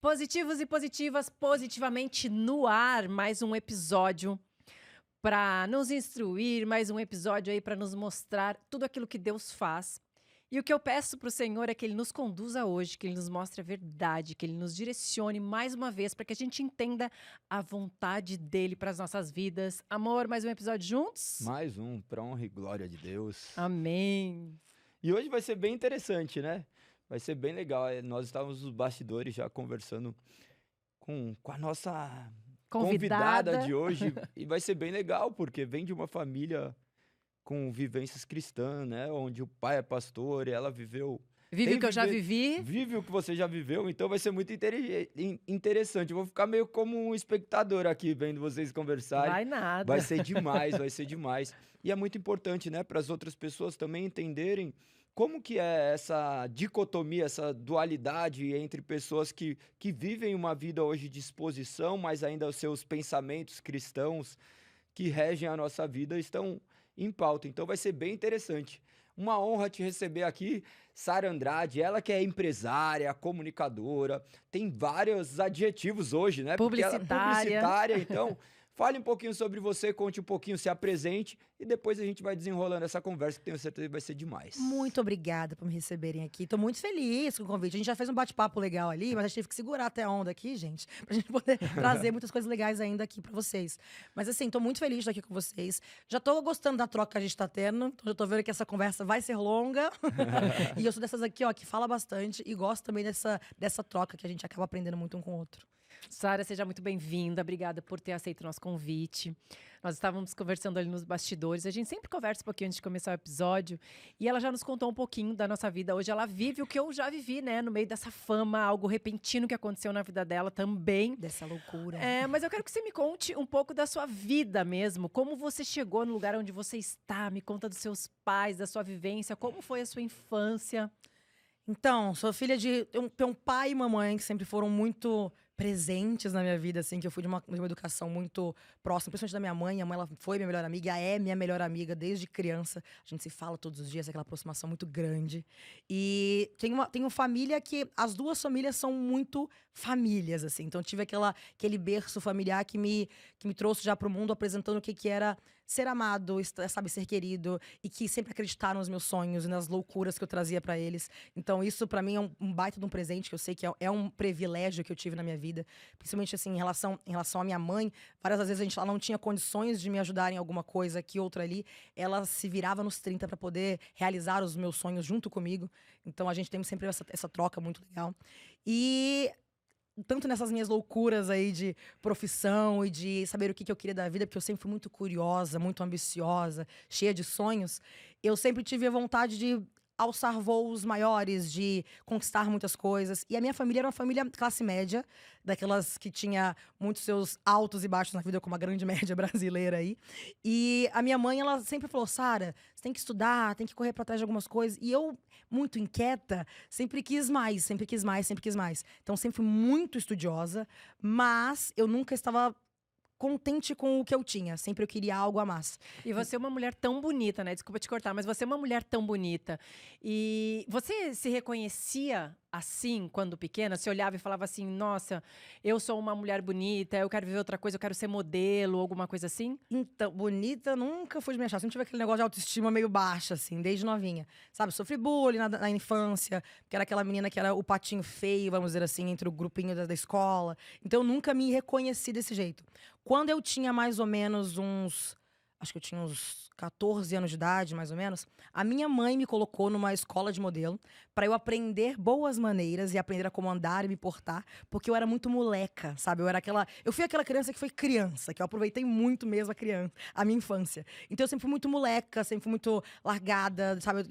Positivos e positivas, positivamente no ar, mais um episódio para nos instruir, mais um episódio aí para nos mostrar tudo aquilo que Deus faz. E o que eu peço para o Senhor é que Ele nos conduza hoje, que Ele nos mostre a verdade, que Ele nos direcione mais uma vez para que a gente entenda a vontade dEle para as nossas vidas. Amor, mais um episódio juntos? Mais um, pra honra e glória de Deus. Amém. E hoje vai ser bem interessante, né? Vai ser bem legal. Nós estávamos nos bastidores já conversando com a nossa convidada de hoje. E vai ser bem legal, porque vem de uma família com vivências cristãs, né? Onde o pai é pastor e ela viveu... Vive o que eu já vivi. Vive o que você já viveu, então vai ser muito interessante. Eu vou ficar meio como um espectador aqui, vendo vocês conversarem. Vai nada. Vai ser demais, vai ser demais. E é muito importante, né, para as outras pessoas também entenderem como que é essa dicotomia, essa dualidade entre pessoas que vivem uma vida hoje de exposição, mas ainda os seus pensamentos cristãos que regem a nossa vida estão em pauta. Então vai ser bem interessante. Uma honra te receber aqui, Sara Andrade, ela que é empresária, comunicadora, tem vários adjetivos hoje, né? Porque ela é publicitária, então fale um pouquinho sobre você, conte um pouquinho, se apresente e depois a gente vai desenrolando essa conversa que tenho certeza que vai ser demais. Muito obrigada por me receberem aqui. Tô muito feliz com o convite. A gente já fez um bate-papo legal ali, mas a gente teve que segurar até a onda aqui, gente, pra gente poder trazer muitas coisas legais ainda aqui pra vocês. Mas assim, tô muito feliz de estar aqui com vocês. Já tô gostando da troca que a gente tá tendo, então já tô vendo que essa conversa vai ser longa. E eu sou dessas aqui, ó, que fala bastante e gosto também dessa troca que a gente acaba aprendendo muito um com o outro. Sara, seja muito bem-vinda. Obrigada por ter aceito o nosso convite. Nós estávamos conversando ali nos bastidores. A gente sempre conversa um pouquinho antes de começar o episódio. E ela já nos contou um pouquinho da nossa vida. Hoje ela vive o que eu já vivi, né? No meio dessa fama, algo repentino que aconteceu na vida dela também. Dessa loucura. Mas eu quero que você me conte um pouco da sua vida mesmo. Como você chegou no lugar onde você está. Me conta dos seus pais, da sua vivência. Como foi a sua infância? Então, sou filha de um pai e mamãe que sempre foram muito presentes na minha vida, assim, que eu fui de uma educação muito próxima, principalmente da minha mãe. A mãe, ela foi minha melhor amiga, é minha melhor amiga desde criança. A gente se fala todos os dias, aquela aproximação muito grande. E tenho família que... As duas famílias são muito famílias, assim. Então, tive aquele berço familiar que me trouxe já pro mundo, apresentando o que era ser amado, sabe, ser querido. E que sempre acreditaram nos meus sonhos e nas loucuras que eu trazia pra eles. Então, isso pra mim é um baita de um presente, que eu sei que é um privilégio que eu tive na minha vida. Principalmente, assim, em relação à minha mãe. Várias das vezes ela não tinha condições de me ajudar em alguma coisa aqui, outra ali. Ela se virava nos 30 pra poder realizar os meus sonhos junto comigo. Então, a gente tem sempre essa troca muito legal. E... tanto nessas minhas loucuras aí de profissão e de saber o que eu queria da vida, porque eu sempre fui muito curiosa, muito ambiciosa, cheia de sonhos, eu sempre tive a vontade de alçar voos maiores, de conquistar muitas coisas. E a minha família era uma família classe média, daquelas que tinha muitos seus altos e baixos na vida, como a grande média brasileira aí. E a minha mãe, ela sempre falou: Sara, você tem que estudar, tem que correr para trás de algumas coisas. E eu, muito inquieta, sempre quis mais, sempre quis mais, sempre quis mais. Então, sempre fui muito estudiosa, mas eu nunca estava contente com o que eu tinha. Sempre eu queria algo a mais. E você é uma mulher tão bonita, né? Desculpa te cortar, mas você é uma mulher tão bonita. E você se reconhecia assim, quando pequena? Você olhava e falava assim: nossa, eu sou uma mulher bonita, eu quero viver outra coisa, eu quero ser modelo, alguma coisa assim? Então, bonita nunca fui de me achar. Sempre tive aquele negócio de autoestima meio baixa, assim, desde novinha. Sabe, sofri bullying na infância, que era aquela menina que era o patinho feio, vamos dizer assim, entre o grupinho da escola. Então, eu nunca me reconheci desse jeito. Quando eu tinha mais ou menos acho que eu tinha uns 14 anos de idade, mais ou menos, a minha mãe me colocou numa escola de modelo para eu aprender boas maneiras e aprender a como andar e me portar, porque eu era muito moleca, sabe? Eu fui aquela criança que foi criança, que eu aproveitei muito mesmo a minha infância. Então eu sempre fui muito moleca, sempre fui muito largada, sabe?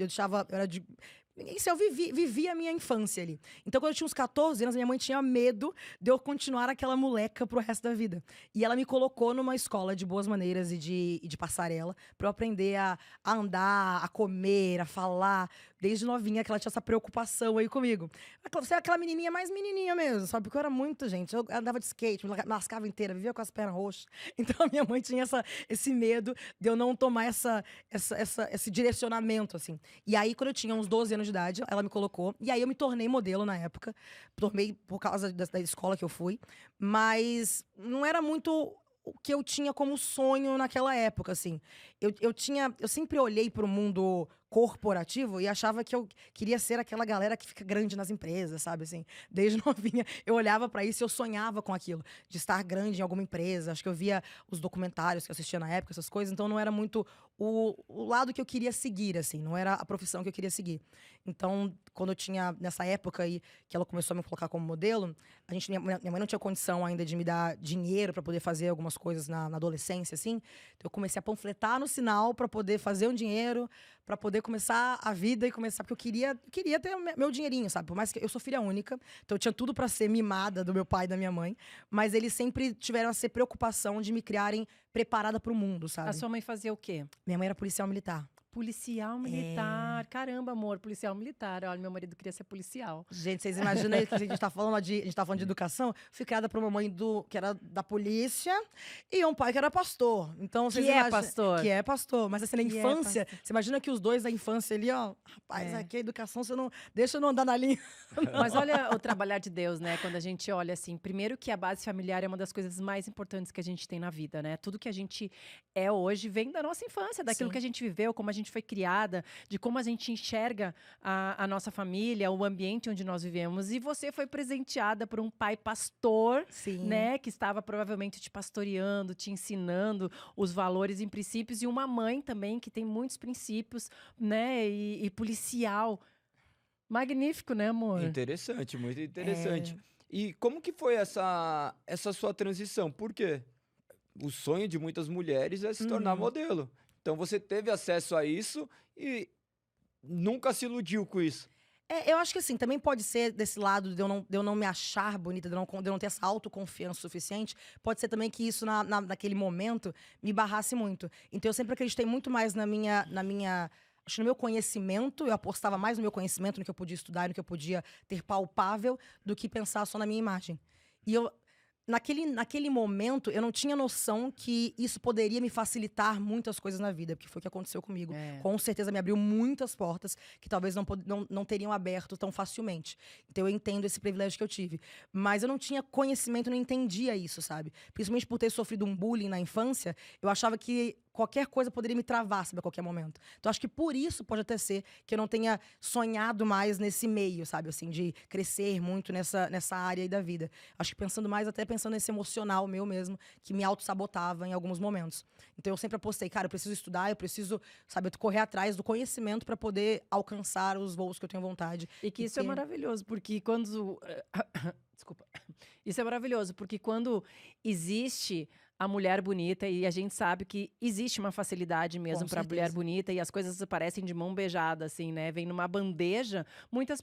Isso, eu vivi a minha infância ali. Então, quando eu tinha uns 14 anos, minha mãe tinha medo de eu continuar aquela moleca pro resto da vida. E ela me colocou numa escola de boas maneiras e de passarela pra eu aprender a andar, a comer, a falar. Desde novinha, que ela tinha essa preocupação aí comigo. Você é aquela menininha mais menininha mesmo, sabe? Porque eu era muito, gente. Eu andava de skate, me lascava inteira, vivia com as pernas roxas. Então, a minha mãe tinha esse medo de eu não tomar esse direcionamento, assim. E aí, quando eu tinha uns 12 anos de idade, ela me colocou. E aí eu me tornei modelo na época. Tornei por causa da escola que eu fui. Mas não era muito o que eu tinha como sonho naquela época, assim. Eu sempre olhei para o mundo corporativo e achava que eu queria ser aquela galera que fica grande nas empresas, sabe, assim. Desde novinha, eu olhava para isso e eu sonhava com aquilo, de estar grande em alguma empresa. Acho que eu via os documentários que eu assistia na época, essas coisas, então não era muito o lado que eu queria seguir, assim, não era a profissão que eu queria seguir. Então, quando eu tinha, nessa época aí, que ela começou a me colocar como modelo, minha mãe não tinha condição ainda de me dar dinheiro para poder fazer algumas coisas na adolescência, assim. Então, eu comecei a panfletar no sinal para poder fazer um dinheiro, para poder começar a vida e começar, porque eu queria ter meu dinheirinho, sabe? Por mais que eu sou filha única, então eu tinha tudo para ser mimada do meu pai e da minha mãe, mas eles sempre tiveram essa preocupação de me criarem preparada para o mundo, sabe? A sua mãe fazia o quê? Minha mãe era policial militar. Policial militar. Caramba, amor, policial militar. Olha, meu marido queria ser policial. Gente, vocês imaginam aí que a gente tá falando de educação? Fui criada por uma mãe que era da polícia e um pai que era pastor. Então, vocês imaginam, pastor. que é pastor. Mas assim, na Que é infância, você imagina que os dois da infância ali, ó, rapaz, aqui a educação, você não deixa eu não andar na linha. Mas olha o trabalhar de Deus, né? Quando a gente olha assim, primeiro que a base familiar é uma das coisas mais importantes que a gente tem na vida, né? Tudo que a gente é hoje vem da nossa infância, daquilo Sim. que a gente viveu, como a gente foi criada, de como a gente enxerga a nossa família, o ambiente onde nós vivemos. E você foi presenteada por um pai pastor, Sim. né? Que estava provavelmente te pastoreando, te ensinando os valores e princípios. E uma mãe também que tem muitos princípios, né? E policial. Magnífico, né, amor? Interessante, muito interessante. E como que foi essa sua transição? Por quê? O sonho de muitas mulheres é se tornar modelo. Então você teve acesso a isso e nunca se iludiu com isso. Eu acho que assim, também pode ser desse lado de eu não me achar bonita, de eu não ter essa autoconfiança suficiente. Pode ser também que isso, naquele momento, me barrasse muito. Então eu sempre acreditei muito mais acho que no meu conhecimento, eu apostava mais no meu conhecimento, no que eu podia estudar, no que eu podia ter palpável, do que pensar só na minha imagem. E naquele momento, eu não tinha noção que isso poderia me facilitar muitas coisas na vida, porque foi o que aconteceu comigo. Com certeza me abriu muitas portas que talvez não teriam aberto tão facilmente. Então eu entendo esse privilégio que eu tive. Mas eu não tinha conhecimento, não entendia isso, sabe? Principalmente por ter sofrido um bullying na infância, eu achava que qualquer coisa poderia me travar, sabe, a qualquer momento. Então, acho que por isso pode até ser que eu não tenha sonhado mais nesse meio, sabe, assim, de crescer muito nessa área aí da vida. Acho que pensando nesse emocional meu mesmo, que me auto-sabotava em alguns momentos. Então, eu sempre apostei, cara, eu preciso estudar, eu preciso, sabe, correr atrás do conhecimento para poder alcançar os voos que eu tenho vontade. E que isso é maravilhoso, porque quando... Desculpa. Isso é maravilhoso, porque quando existe a mulher bonita, e a gente sabe que existe uma facilidade mesmo para a mulher bonita, e as coisas parecem de mão beijada, assim, né? Vem numa bandeja, muitas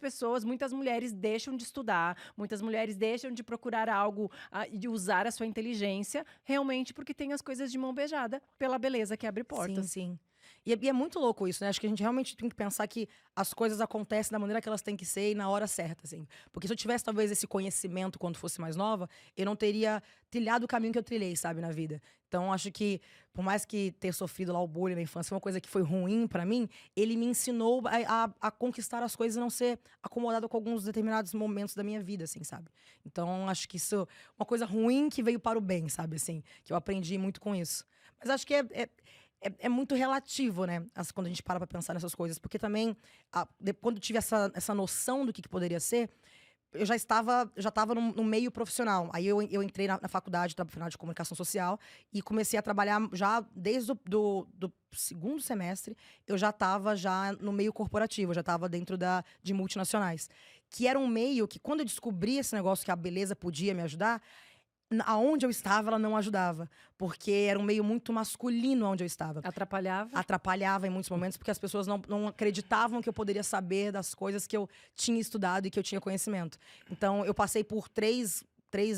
mulheres deixam de estudar, muitas mulheres deixam de procurar algo, de usar a sua inteligência, realmente porque tem as coisas de mão beijada, pela beleza que abre portas. Sim, sim. E é muito louco isso, né? Acho que a gente realmente tem que pensar que as coisas acontecem da maneira que elas têm que ser e na hora certa, assim. Porque se eu tivesse, talvez, esse conhecimento quando fosse mais nova, eu não teria trilhado o caminho que eu trilhei, sabe, na vida. Então, acho que, por mais que ter sofrido lá o bullying na infância foi uma coisa que foi ruim pra mim, ele me ensinou a conquistar as coisas e não ser acomodado com alguns determinados momentos da minha vida, assim, sabe? Então, acho que isso é uma coisa ruim que veio para o bem, sabe, assim. Que eu aprendi muito com isso. Mas acho que é muito relativo, né? Quando a gente para pra pensar nessas coisas. Porque também, quando eu tive essa noção do que poderia ser, eu já estava no meio profissional. Aí eu entrei na faculdade, na final de comunicação social, e comecei a trabalhar já desde do segundo semestre, eu já estava no meio corporativo, eu já estava dentro de multinacionais. Que era um meio que, quando eu descobri esse negócio que a beleza podia me ajudar, aonde eu estava, ela não ajudava. Porque era um meio muito masculino onde eu estava. Atrapalhava? Atrapalhava em muitos momentos, porque as pessoas não acreditavam que eu poderia saber das coisas que eu tinha estudado e que eu tinha conhecimento. Então, eu passei por três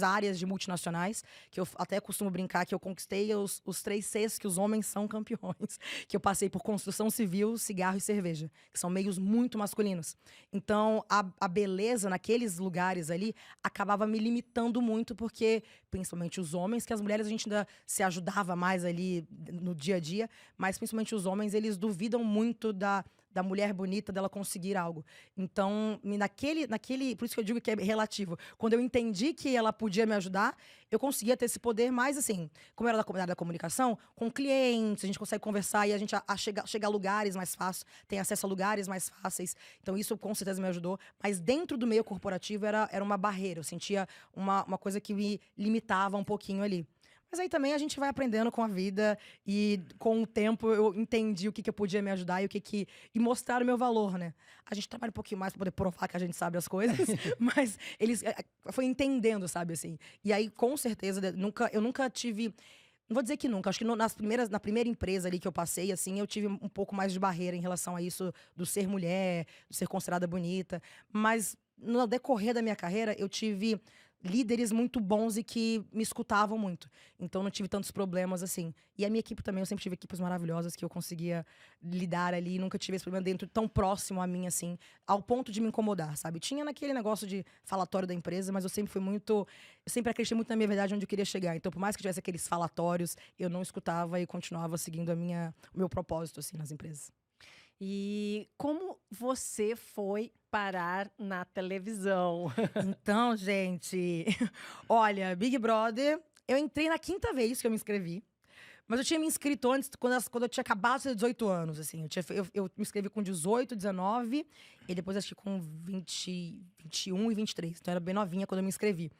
áreas de multinacionais, que eu até costumo brincar que eu conquistei os 3 Cs que os homens são campeões. Que eu passei por construção civil, cigarro e cerveja, que são meios muito masculinos. Então, a beleza naqueles lugares ali acabava me limitando muito, porque, principalmente os homens, que as mulheres a gente ainda se ajudava mais ali no dia a dia, mas principalmente os homens, eles duvidam muito da da mulher bonita, dela conseguir algo. Então, por isso que eu digo que é relativo. Quando eu entendi que ela podia me ajudar, eu conseguia ter esse poder mais, assim, como eu era da comunidade da comunicação, com clientes, a gente consegue conversar e a gente chega a lugares mais fáceis, tem acesso a lugares mais fáceis. Então, isso com certeza me ajudou. Mas dentro do meio corporativo era uma barreira. Eu sentia uma coisa que me limitava um pouquinho ali. Mas aí também a gente vai aprendendo com a vida e com o tempo eu entendi o que eu podia me ajudar e mostrar o meu valor, né? A gente trabalha um pouquinho mais para poder provar que a gente sabe as coisas, mas eles foi entendendo, sabe, assim. E aí, com certeza, eu nunca tive. Não vou dizer que nunca, acho que na primeira empresa ali que eu passei, assim, eu tive um pouco mais de barreira em relação a isso do ser mulher, do ser considerada bonita. Mas no decorrer da minha carreira, eu tive líderes muito bons e que me escutavam muito. Então não tive tantos problemas assim. E a minha equipe também, eu sempre tive equipes maravilhosas que eu conseguia lidar ali, nunca tive esse problema dentro tão próximo a mim assim, ao ponto de me incomodar, sabe? Tinha naquele negócio de falatório da empresa, mas eu sempre acreditei muito na minha verdade onde eu queria chegar. Então, por mais que tivesse aqueles falatórios, eu não escutava e continuava seguindo o meu propósito assim nas empresas. E como você foi parar na televisão? Então, gente, olha, Big Brother, eu entrei na 5ª vez que eu me inscrevi. Mas eu tinha me inscrito antes, quando eu tinha acabado de ter 18 anos, assim. Eu me inscrevi com 18, 19, e depois acho que com 20, 21 e 23. Então, eu era bem novinha quando eu me inscrevi.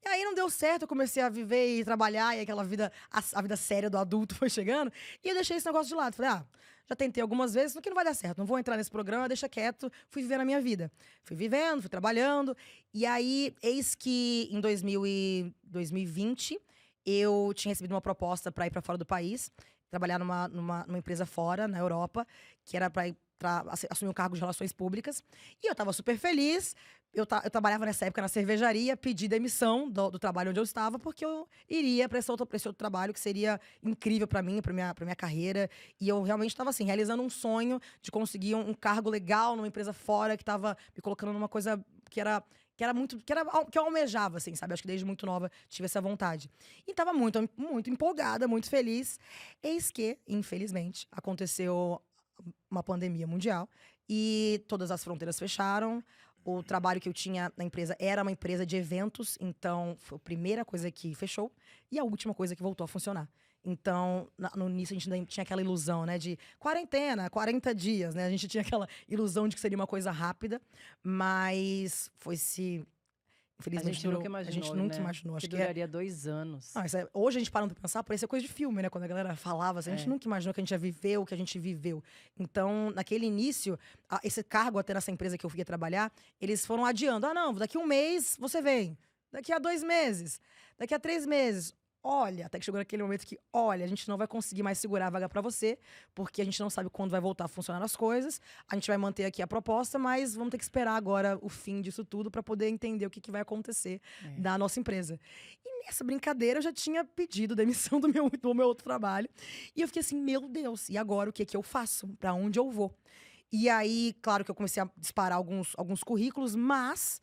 E aí não deu certo, eu comecei a viver e trabalhar, e aquela vida, a vida séria do adulto foi chegando. E eu deixei esse negócio de lado. Falei, já tentei algumas vezes, no que não vai dar certo, não vou entrar nesse programa, deixa quieto. Fui vivendo a minha vida. Fui vivendo, fui trabalhando. E aí, eis que em 2020, eu tinha recebido uma proposta para ir para fora do país, trabalhar numa empresa fora, na Europa, que era para assumir um cargo de relações públicas. E eu estava super feliz. Eu trabalhava nessa época na cervejaria, pedi demissão do trabalho onde eu estava, porque eu iria para esse outro trabalho que seria incrível para mim, para minha carreira. E eu realmente estava assim, realizando um sonho de conseguir um cargo legal numa empresa fora, que estava me colocando numa coisa que eu almejava, assim, sabe? Acho que desde muito nova tive essa vontade. E estava muito, muito empolgada, muito feliz. Eis que, infelizmente, aconteceu uma pandemia mundial e todas as fronteiras fecharam. O trabalho que eu tinha na empresa era uma empresa de eventos, então foi a primeira coisa que fechou e a última coisa que voltou a funcionar. Então, no início a gente ainda tinha aquela ilusão, né, de quarentena, 40 dias, né? A gente tinha aquela ilusão de que seria uma coisa rápida, mas infelizmente, a gente nunca imaginou, a gente nunca imaginou. Acho que duraria 2 anos. Hoje a gente parando pra pensar, parecia coisa de filme, né? Quando a galera falava, assim, a gente nunca imaginou que a gente ia viver o que a gente viveu. Então, naquele início, esse cargo até nessa empresa que eu ia trabalhar, eles foram adiando. Não, daqui 1 mês você vem. Daqui a 2 meses. Daqui a 3 meses. Olha, até que chegou naquele momento que, a gente não vai conseguir mais segurar a vaga pra você, porque a gente não sabe quando vai voltar a funcionar as coisas. A gente vai manter aqui a proposta, mas vamos ter que esperar agora o fim disso tudo pra poder entender o que vai acontecer da nossa empresa. E nessa brincadeira eu já tinha pedido demissão do meu outro trabalho. E eu fiquei assim, meu Deus, e agora o que eu faço? Pra onde eu vou? E aí, claro que eu comecei a disparar alguns currículos, mas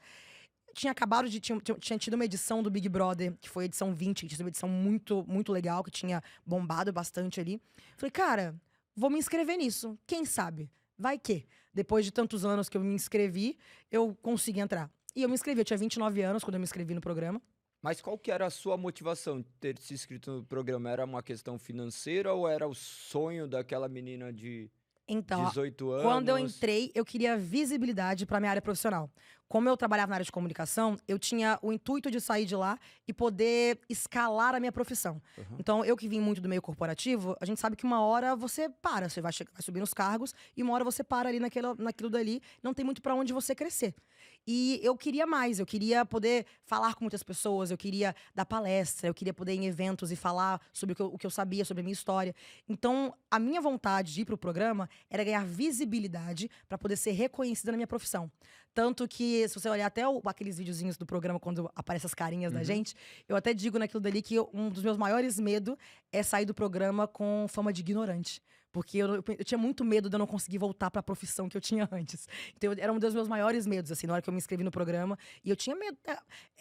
tinha acabado de. Tinha tido uma edição do Big Brother, que foi a edição 20, que tinha sido uma edição muito, muito legal, que tinha bombado bastante ali. Falei, cara, vou me inscrever nisso. Quem sabe? Vai que, depois de tantos anos que eu me inscrevi, eu consegui entrar. E eu me inscrevi, eu tinha 29 anos quando eu me inscrevi no programa. Mas qual que era a sua motivação de ter se inscrito no programa? Era uma questão financeira ou era o sonho daquela menina de Então, 18 anos? quando eu entrei, eu queria visibilidade para minha área profissional. Como eu trabalhava na área de comunicação, eu tinha o intuito de sair de lá e poder escalar a minha profissão. Uhum. Então, eu que vim muito do meio corporativo, a gente sabe que uma hora você para, você vai subir nos cargos e uma hora você para ali naquilo dali, não tem muito para onde você crescer. E eu queria mais, eu queria poder falar com muitas pessoas, eu queria dar palestra, eu queria poder ir em eventos e falar sobre o que eu sabia, sobre a minha história. Então, a minha vontade de ir para o programa era ganhar visibilidade para poder ser reconhecida na minha profissão. Tanto que, se você olhar até aqueles videozinhos do programa, quando aparecem as carinhas da gente, eu até digo naquilo dali que um dos meus maiores medos é sair do programa com fama de ignorante. Porque eu tinha muito medo de eu não conseguir voltar pra profissão que eu tinha antes. Então, era um dos meus maiores medos, assim, na hora que eu me inscrevi no programa. E eu tinha medo,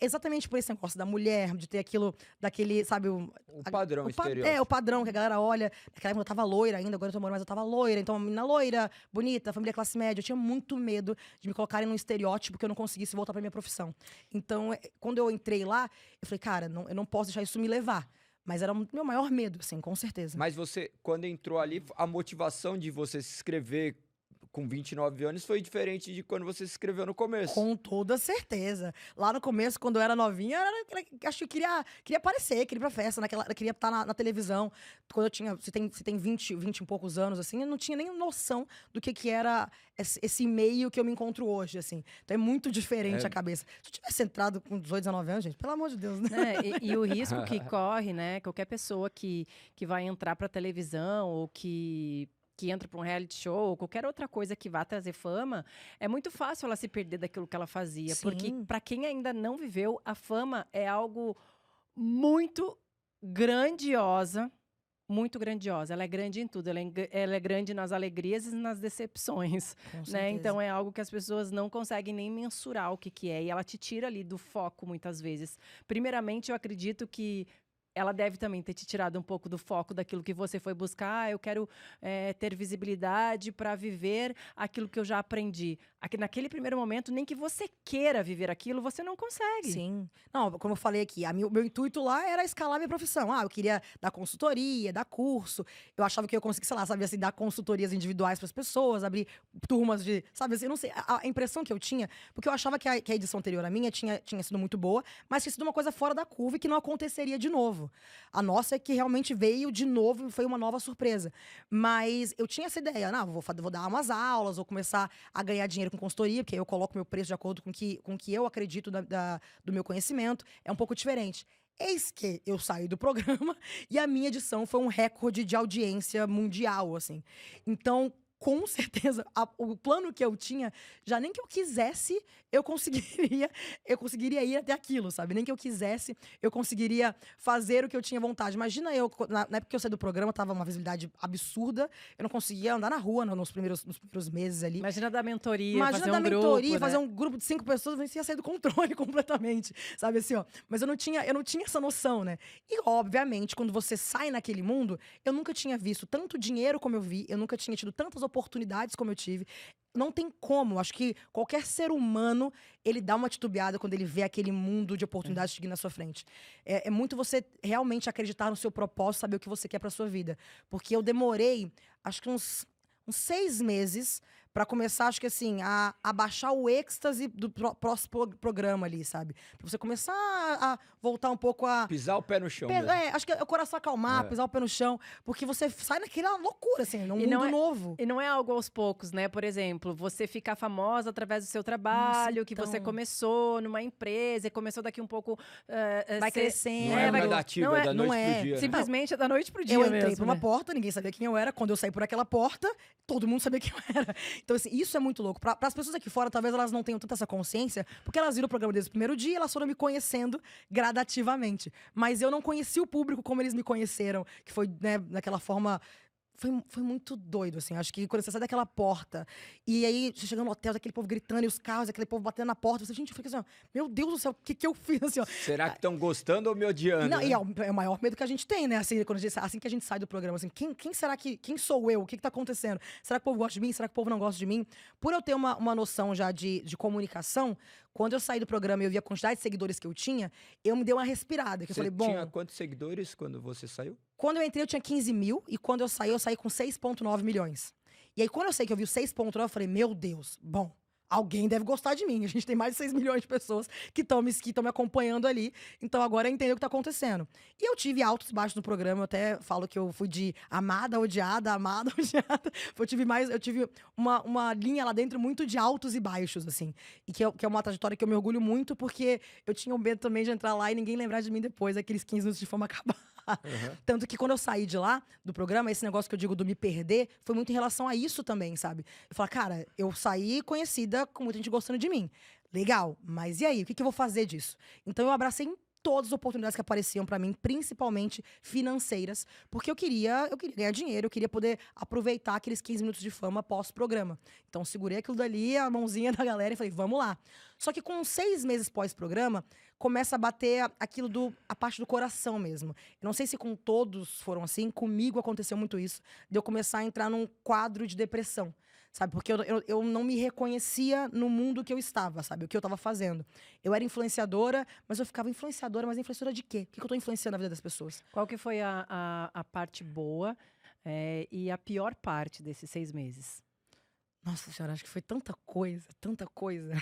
exatamente por esse negócio da mulher, de ter aquilo, daquele, sabe... O padrão, o estereótipo. o padrão que a galera olha. Naquela época eu tava loira ainda, agora eu tô morando, mas eu tava loira. Então, uma menina loira, bonita, família classe média. Eu tinha muito medo de me colocarem num estereótipo que eu não conseguisse voltar pra minha profissão. Então, quando eu entrei lá, eu falei, cara, eu não posso deixar isso me levar. Mas era o meu maior medo, assim, com certeza. Mas você, quando entrou ali, a motivação de você se inscrever com 29 anos foi diferente de quando você se inscreveu no começo. Com toda certeza. Lá no começo, quando eu era novinha, acho que eu queria aparecer, queria ir pra festa, queria estar na televisão. Quando eu tinha, se tem 20 e poucos anos, assim, eu não tinha nem noção do que era esse meio que eu me encontro hoje, assim. Então é muito diferente a cabeça. Se eu tivesse entrado com 18, 19 anos, gente, pelo amor de Deus, né? E o risco que corre, né? Qualquer pessoa que vai entrar pra televisão ou que entra para um reality show ou qualquer outra coisa que vá trazer fama, é muito fácil ela se perder daquilo que ela fazia. Sim. Porque, para quem ainda não viveu, a fama é algo muito grandiosa. Muito grandiosa. Ela é grande em tudo. Ela é grande nas alegrias e nas decepções. Com Né? certeza. Então, é algo que as pessoas não conseguem nem mensurar o que é. E ela te tira ali do foco, muitas vezes. Primeiramente, eu acredito que ela deve também ter te tirado um pouco do foco daquilo que você foi buscar. Eu quero ter visibilidade para viver aquilo que eu já aprendi. Naquele primeiro momento, nem que você queira viver aquilo, você não consegue. Sim. Não, como eu falei aqui, o meu intuito lá era escalar minha profissão. Eu queria dar consultoria, dar curso. Eu achava que eu conseguia, sei lá, sabe, assim, dar consultorias individuais para as pessoas, abrir turmas de, sabe, assim, eu não sei, a impressão que eu tinha, porque eu achava que a edição anterior à minha tinha sido muito boa, mas tinha sido uma coisa fora da curva e que não aconteceria de novo. A nossa é que realmente veio de novo e foi uma nova surpresa. Mas eu tinha essa ideia, vou dar umas aulas, vou começar a ganhar dinheiro com consultoria, porque aí eu coloco meu preço de acordo com que eu acredito do meu conhecimento. É um pouco diferente. Eis que eu saí do programa e a minha edição foi um recorde de audiência mundial, assim. Então, com certeza, o plano que eu tinha, já nem que eu quisesse, eu conseguiria ir até aquilo, sabe? Nem que eu quisesse, eu conseguiria fazer o que eu tinha vontade. Imagina na época que eu saí do programa, tava uma visibilidade absurda, eu não conseguia andar na rua nos primeiros meses ali. Imagina dar mentoria, Imagina fazer dar um mentoria, grupo, fazer né? um grupo de 5 pessoas, você ia sair do controle completamente, sabe assim, ó. Mas eu não tinha essa noção, né? E, obviamente, quando você sai naquele mundo, eu nunca tinha visto tanto dinheiro como eu vi, eu nunca tinha tido tantas oportunidades como eu tive. Não tem como, acho que qualquer ser humano, ele dá uma titubeada quando ele vê aquele mundo de oportunidades seguindo na sua frente. É muito você realmente acreditar no seu propósito, saber o que você quer pra sua vida. Porque eu demorei, acho que uns 6 meses pra começar, acho que assim, a baixar o êxtase do próximo programa ali, sabe? Pra você começar a voltar um pouco a... Pisar o pé no chão mesmo. acho que é o coração acalmar, pisar o pé no chão. Porque você sai naquela loucura, assim, num mundo novo. E não é algo aos poucos, né? Por exemplo, você ficar famosa através do seu trabalho, que você então. começou numa empresa e começou daqui um pouco... Vai crescendo. Não é vai- gradativa, não é é- da não noite é. pro dia, né? Simplesmente é da noite pro dia Eu entrei mesmo, por uma né? porta, ninguém sabia quem eu era. Quando eu saí por aquela porta, todo mundo sabia quem eu era. Então, assim, isso é muito louco. Para as pessoas aqui fora, talvez elas não tenham tanta essa consciência, porque elas viram o programa desde o primeiro dia e elas foram me conhecendo gradativamente. Mas eu não conheci o público como eles me conheceram, que foi, né, daquela forma... Foi muito doido, assim. Acho que quando você sai daquela porta, e aí você chega no hotel, aquele povo gritando, e os carros, aquele povo batendo na porta, você, gente, eu fico assim, ó, meu Deus do céu, o que eu fiz, assim, ó. Será que estão gostando ou me odiando? Não, né? e é o maior medo que a gente tem, né? Assim, assim que a gente sai do programa, assim, quem será quem sou eu? O que tá acontecendo? Será que o povo gosta de mim? Será que o povo não gosta de mim? Por eu ter uma noção já de comunicação, quando eu saí do programa e eu vi a quantidade de seguidores que eu tinha, eu me dei uma respirada. Que eu Você falei, bom, tinha quantos seguidores quando você saiu? quando eu entrei eu tinha 15 mil, e quando eu saí com 6,9 milhões. E aí, quando eu sei que eu vi o 6,9, eu falei, meu Deus, bom, alguém deve gostar de mim. A gente tem mais de 6 milhões de pessoas que estão me acompanhando ali. Então agora eu entendo o que tá acontecendo. E eu tive altos e baixos no programa. Eu até falo que eu fui de amada, odiada, amada, odiada. Eu tive uma linha lá dentro muito de altos e baixos, assim. E que é uma trajetória que eu me orgulho muito, porque eu tinha um medo também de entrar lá e ninguém lembrar de mim depois, aqueles 15 minutos de fama acabar. Tanto que quando eu saí de lá, do programa, esse negócio que eu digo do me perder, foi muito em relação a isso também, sabe? Eu falo, cara, eu saí conhecida com muita gente gostando de mim. Legal, mas e aí? O que eu vou fazer disso? Então eu abracei todas as oportunidades que apareciam pra mim, principalmente financeiras, porque eu queria ganhar dinheiro, eu queria poder aproveitar aqueles 15 minutos de fama pós-programa. Então, segurei aquilo dali, a mãozinha da galera e falei, vamos lá. Só que com 6 meses pós-programa, começa a bater a parte do coração mesmo. Eu não sei se com todos foram assim, comigo aconteceu muito isso, de eu começar a entrar num quadro de depressão. Sabe? Porque eu não me reconhecia no mundo que eu estava, sabe? O que eu estava fazendo. Eu era influenciadora, mas eu ficava influenciadora, mas influenciadora de quê? O que eu estou influenciando na vida das pessoas? Qual que foi a parte boa e a pior parte desses 6 meses? Nossa senhora, acho que foi tanta coisa, tanta coisa.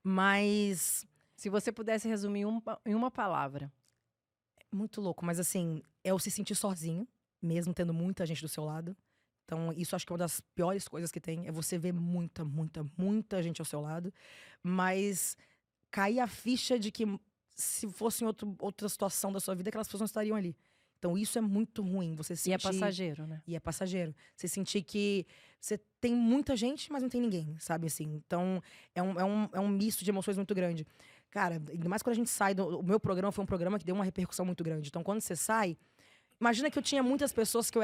Mas Se você pudesse resumir em uma palavra. muito louco, mas assim, é o se sentir sozinho, mesmo tendo muita gente do seu lado. Então, isso acho que é uma das piores coisas que tem, é você ver muita, muita, muita gente ao seu lado. Mas cair a ficha de que se fosse em outra situação da sua vida, aquelas pessoas não estariam ali. Então, isso é muito ruim. Você sentir... E é passageiro, né? E é passageiro. Você sentir que você tem muita gente, mas não tem ninguém, sabe assim? Então, é um misto de emoções muito grande. Cara, ainda mais quando a gente sai o meu programa foi um programa que deu uma repercussão muito grande. Então, quando você sai, imagina que eu tinha muitas pessoas que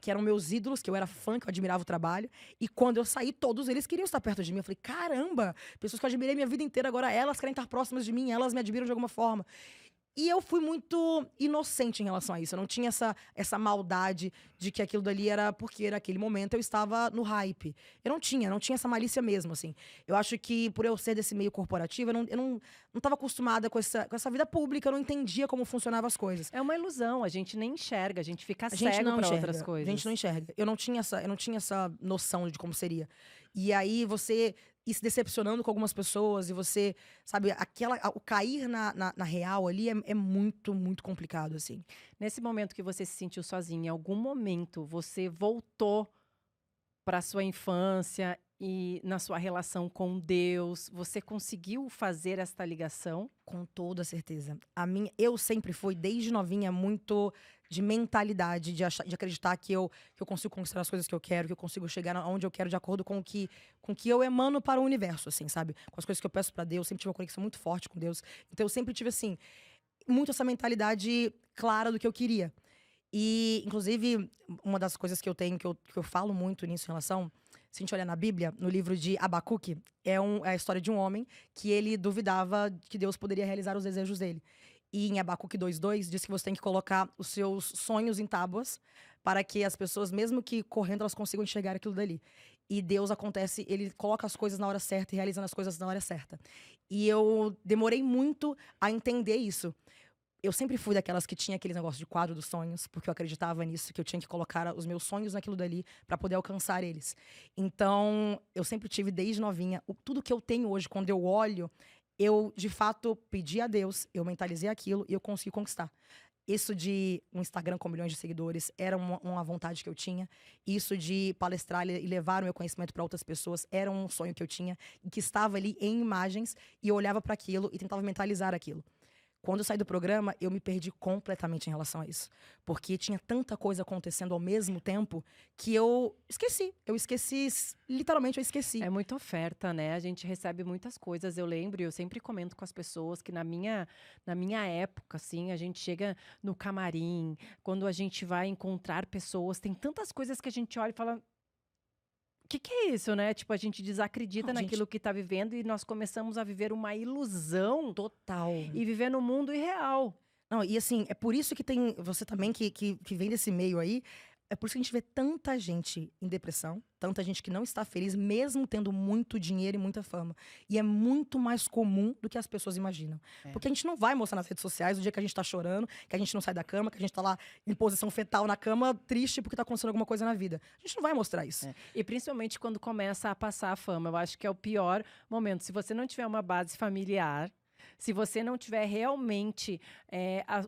eram meus ídolos, que eu era fã, que eu admirava o trabalho. E quando eu saí, todos eles queriam estar perto de mim. Eu falei, caramba, pessoas que eu admirei minha vida inteira, agora elas querem estar próximas de mim, elas me admiram de alguma forma. E eu fui muito inocente em relação a isso. Eu não tinha essa maldade de que aquilo dali era porque naquele momento eu estava no hype. Eu não tinha essa malícia mesmo, assim. Eu acho que por eu ser desse meio corporativo, eu não estava acostumada com essa vida pública, eu não entendia como funcionavam as coisas. É uma ilusão, a gente nem enxerga, a gente fica A gente cego não para enxerga, outras coisas. A gente não enxerga. Eu não tinha essa noção de como seria. E aí você ir se decepcionando com algumas pessoas e você, sabe, o cair na real ali é muito, muito complicado, assim. Nesse momento que você se sentiu sozinha, em algum momento você voltou para sua infância e na sua relação com Deus, você conseguiu fazer esta ligação? Com toda certeza. Eu sempre fui, desde novinha, muito de mentalidade, de acreditar que eu consigo conquistar as coisas que eu quero, que eu consigo chegar onde eu quero de acordo com o que eu emano para o universo, assim, sabe? Com as coisas que eu peço para Deus, sempre tive uma conexão muito forte com Deus. Então eu sempre tive, assim, muito essa mentalidade clara do que eu queria. E, inclusive, uma das coisas que eu tenho, que eu falo muito nisso em relação, se a gente olhar na Bíblia, no livro de Abacuque, é a história de um homem que ele duvidava que Deus poderia realizar os desejos dele. E em Abacuque 2:2 diz que você tem que colocar os seus sonhos em tábuas para que as pessoas, mesmo que correndo, elas consigam enxergar aquilo dali. E Deus acontece, ele coloca as coisas na hora certa e realizando as coisas na hora certa. E eu demorei muito a entender isso. Eu sempre fui daquelas que tinha aquele negócio de quadro dos sonhos, porque eu acreditava nisso, que eu tinha que colocar os meus sonhos naquilo dali para poder alcançar eles. Então, eu sempre tive desde novinha. Tudo que eu tenho hoje, quando eu olho, eu, de fato, pedi a Deus, eu mentalizei aquilo e eu consegui conquistar. Isso de um Instagram com milhões de seguidores era uma vontade que eu tinha. Isso de palestrar e levar o meu conhecimento para outras pessoas era um sonho que eu tinha, e que estava ali em imagens, e eu olhava para aquilo e tentava mentalizar aquilo. Quando eu saí do programa, eu me perdi completamente em relação a isso. Porque tinha tanta coisa acontecendo ao mesmo tempo que eu esqueci. Literalmente eu esqueci. É muita oferta, né? A gente recebe muitas coisas. Eu lembro, e eu sempre comento com as pessoas que na minha época, assim, a gente chega no camarim, quando a gente vai encontrar pessoas, tem tantas coisas que a gente olha e fala, o que é isso, né? Tipo, a gente desacredita Não, naquilo que está vivendo e nós começamos a viver uma ilusão Total. e viver no mundo irreal. Não, e assim, é por isso que tem você também que vem desse meio aí. É por isso que a gente vê tanta gente em depressão, tanta gente que não está feliz, mesmo tendo muito dinheiro e muita fama. E é muito mais comum do que as pessoas imaginam. Porque a gente não vai mostrar nas redes sociais o dia que a gente tá chorando, que a gente não sai da cama, que a gente tá lá em posição fetal na cama, triste porque tá acontecendo alguma coisa na vida. A gente não vai mostrar isso. E principalmente quando começa a passar a fama. Eu acho que é o pior momento. Se você não tiver uma base familiar, se você não tiver realmente